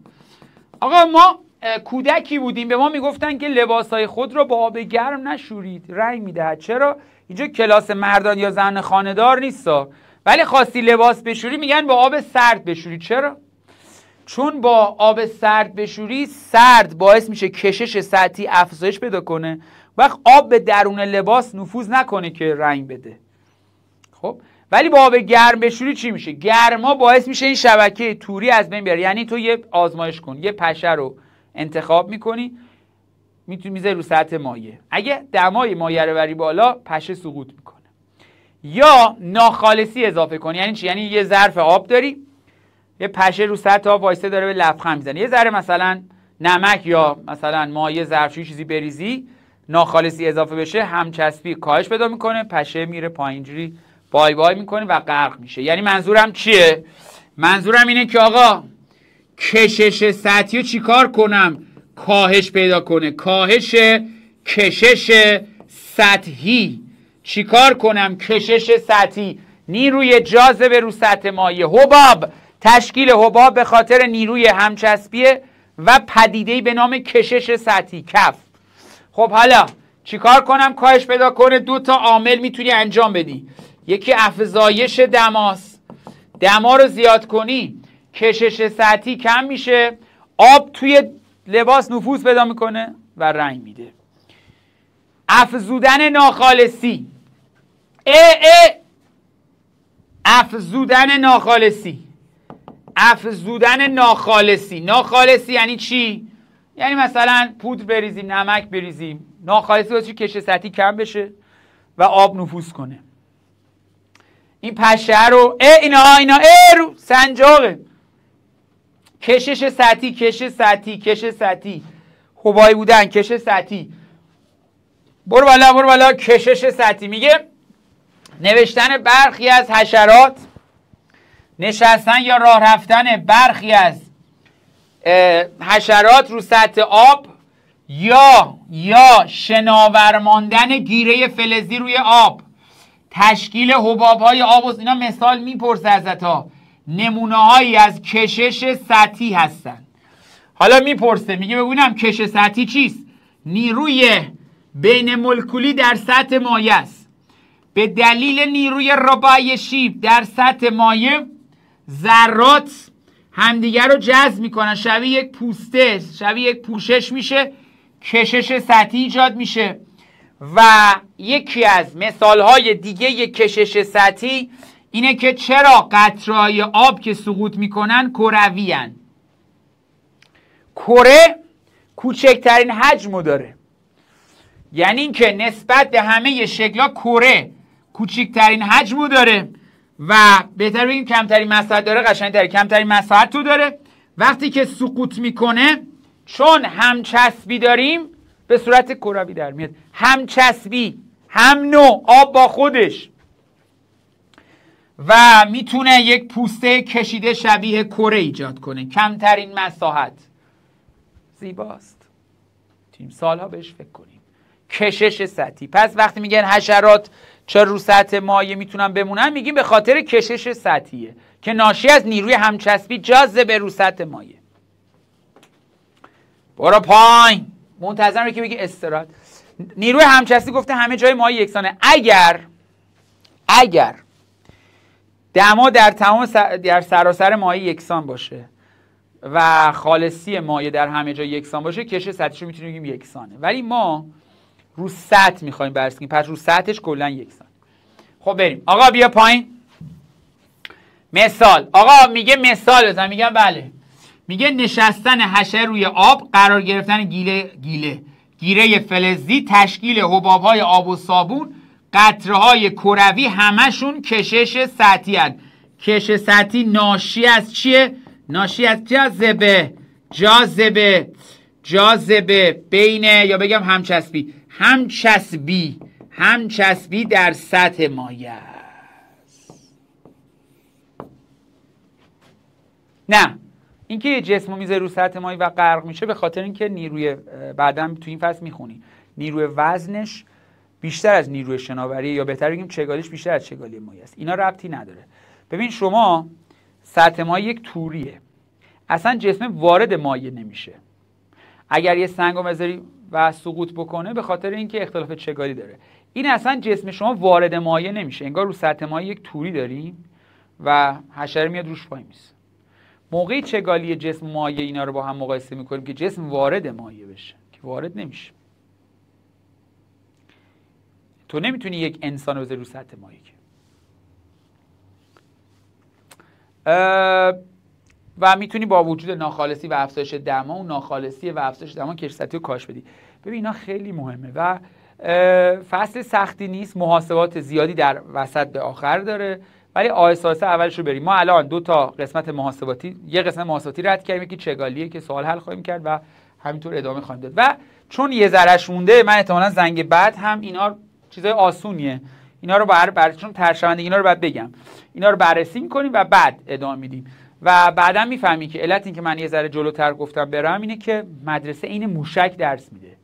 آقا ما کودکی بودیم به ما میگفتن که لباسای خود رو با آب گرم نشورید، رنگ میدهد. چرا؟ اینجا کلاس مردان یا زن خانه‌دار نیستا، ولی خواستی لباس بشوری میگن با آب سرد بشوری. چرا؟ چون با آب سرد بشوری، سرد باعث میشه کشش سطحی افزایش پیدا کنه، وقت آب به درون لباس نفوذ نکنه که رنگ بده. خب ولی با آب گرم بشوری چی میشه؟ گرما باعث میشه این شبکه توری از بین بره. یعنی تو یه آزمایش کن، یه پشه رو انتخاب میکنی، میتونی میذاری رو سطح مایع، اگه دمای مایع رو بری بالا پشه سقوط میکنه. یا ناخالصی اضافه کنی. یعنی چی؟ یعنی یه ظرف آب داری، یه پشه رو سطح آب وایسته داره به لبخند میزنه، یه ذره مثلا نمک یا مثلا مایع ظرفشویی چیزی بریزی، ناخالصی اضافه بشه، همچسبی کاهش پیدا میکنه، پشه میره پایینجوری بای بای میکنه و غرق میشه. یعنی منظورم چیه؟ منظورم اینه که آقا کشش سطحی رو چیکار کنم؟ کاهش پیدا کنه. کاهش کشش سطحی. چیکار کنم؟ کشش سطحی، نیروی جاذبه رو سطح مایع. حباب، تشکیل حباب به خاطر نیروی همچسبیه و پدیده‌ای به نام کشش سطحی، کف. خب حالا چیکار کنم کاهش پیدا کنه؟ 2 تا عامل میتونی انجام بدی. یکی افزایش دماست. دما رو زیاد کنی کشش سطحی کم میشه، آب توی لباس نفوذ پیدا میکنه و رنگ میده. افزودن ناخالصی. افزودن ناخالصی. افزودن ناخالصی. ناخالصی یعنی چی؟ یعنی مثلا پودر بریزیم، نمک بریزیم. ناخالصی واسه کشش سطحی کم بشه و آب نفوذ کنه. این پشه رو اینا رو سنجاقه. کشش سطحی، کشش سطحی، کشش سطحی. حبایی بودن، کشش سطحی. برو بالا کشش سطحی. میگه نوشتن برخی از حشرات، نشستن یا راه رفتن برخی از حشرات رو سطح آب، یا شناور ماندن گیره فلزی روی آب، تشکیل حباب‌های آب و اینا مثال میپرسه ازت ها، نمونه‌هایی از کشش سطحی هستن. حالا میپرسه، میگه ببینم کشش سطحی چیست؟ نیروی بین مولکولی در سطح مایع است. به دلیل نیروی ربایشی در سطح مایع ذرات همدیگر رو جذب میکنن، شبیه یک پوسته، شبیه یک پوشش میشه، کشش سطحی ایجاد میشه. و یکی از مثالهای دیگه یک کشش سطحی اینه که چرا قطره‌های آب که سقوط میکنن کروی هن. کره کوچکترین حجمو داره، یعنی اینکه نسبت به همه شکل‌ها کره کوچکترین حجمو داره و بهتر بگیم کمترین مساحت داره، قشنگ‌تره، کمترین مساحت تو داره. وقتی که سقوط میکنه چون همچسبی داریم به صورت کروی در میاد. همچسبی، هم نوع آب با خودش، و میتونه یک پوسته کشیده شبیه کره ایجاد کنه، کمترین مساحت. زیباست، تیم سالها بهش فکر کنیم. کشش سطحی. پس وقتی میگن حشرات چرا رو سطح مایع میتونن بمونن، میگیم به خاطر کشش سطحیه که ناشی از نیروی همچسبی جاذبه رو سطح مایع. برو پایین، منتظرم که بگی استراحت. نیروی همچسبی گفته همه جای مایع یکسانه. اگر دما در تمام در سراسر مایع یکسان باشه و خالصی مایع در همه جای یکسان باشه، کشش سطحیشو میتونیم بگیم یکسانه. ولی ما رو سطح میخوایم بررسی کنیم، پس رو سطحش کلا یکسان. خب بریم. آقا بیا پایین. مثال. آقا میگه مثال بزن. میگم بله. میگه نشستن حشره روی آب، قرار گرفتن گیره فلزی، تشکیل حباب‌های آب و صابون، قطره‌های کروی، همشون کشش سطحی هستند. کشش سطحی ناشی از چیه؟ ناشی از جاذبه بین، یا بگم همچسبی در سطح مایع است. نه، اینکه یه جسمو میذاره رو سطح مایع و غرق میشه به خاطر اینکه نیروی، بعداً تو این فصل میخونی، نیروی وزنش بیشتر از نیروی شناوری، یا بهتر بگیم چگالیش بیشتر از چگالی مایع است. اینا ربطی نداره. ببین شما سطح مایع یک توریه، اصلا جسم وارد مایع نمیشه. اگر یه سنگو بذاری و سقوط بکنه به خاطر اینکه اختلاف چگالی داره. این اصلا جسم شما وارد مایع نمیشه، انگار رو سطح مایع یک توری داریم و حشره میاد روش وای میسه. موقعی چگالی جسم مایع اینا رو با هم مقایسه میکنیم که جسم وارد مایع بشه، که وارد نمیشه. تو نمیتونی یک انسان رو بذاری رو سطح مایع. و میتونی با وجود ناخالصی و افزایش دما و ناخالصی و افزایش دما کشش سطحی رو کاهش بدی. ببین اینا خیلی مهمه و فصل سختی نیست، محاسبات زیادی در وسط به آخر داره، ولی آهسته آهسته اولش رو بریم. ما الان 2 تا قسمت محاسباتی، یه قسمت محاسباتی رد کردیم، یکی چگالیه که سوال حل خواهیم کرد و همینطور ادامه خواهیم داد. و چون یه ذره‌اش مونده، من احتمالاً زنگ بعد هم اینا چیزای آسونیه، اینا رو چون ترشوندگی اینا رو بعد بگم، اینا رو بررسی می‌کنیم و بعد ادامه میدیم. و بعدا میفهمی که علت این که من یه ذره جلوتر گفتم برم اینه که مدرسه این موشک درس میده،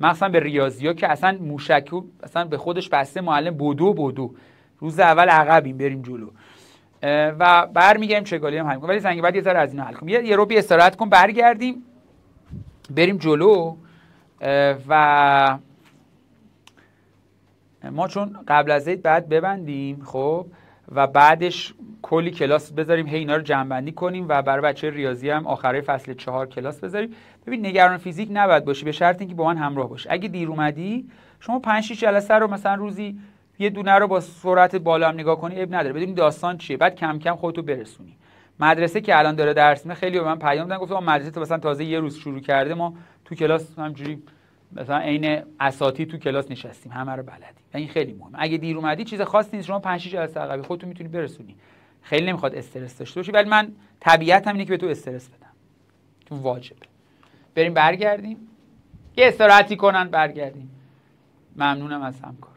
مثلا به ریاضی‌ها که اصلا موشک اصلا به خودش بسته، معلم بودو روز اول عقبیم بریم جلو و برمیگردیم چگالی هم حل کنیم. ولی زنگ بعد یه ذره از اینا حل کنیم. یه رو بی استراحت کن، برگردیم بریم جلو. و ما چون قبل از عید بعد ببندیم، خب، و بعدش کلی کلاس بذاریم هی اینا رو جمع کنیم و برای بچه ریاضی هم آخره فصل 4 کلاس بذاریم. ببین نگران فیزیک نباید باشی به شرط اینکه با من همراه باشی. اگه دیر اومدی شما 5 6 جلسه رو مثلا روزی یه دونه رو با سرعت بالا هم نگاه کنی اب نداره، بدونی داستان چیه، بعد کم کم خودتو برسونی. مدرسه که الان داره درس میده خیلی به من پیام دادن گفتم مدرسه تو مثلا تازه یه روز شروع کرده، ما تو کلاس همجوری مثلا عین اساتید تو کلاس نشستیم همه رو بلدیم. این خیلی مهمه. اگه دیر اومدی چیز خاصی نیست، شما 5 6 جلسه عقبی خودتو میتونی برسونی. خیلی نمیخواد استرس داشته باشی، ولی من طبیعتم اینه که به تو استرس بدم. تو واجبه. بریم برگردیم. یه استراحتی کنن برگردیم. ممنونم از همکار.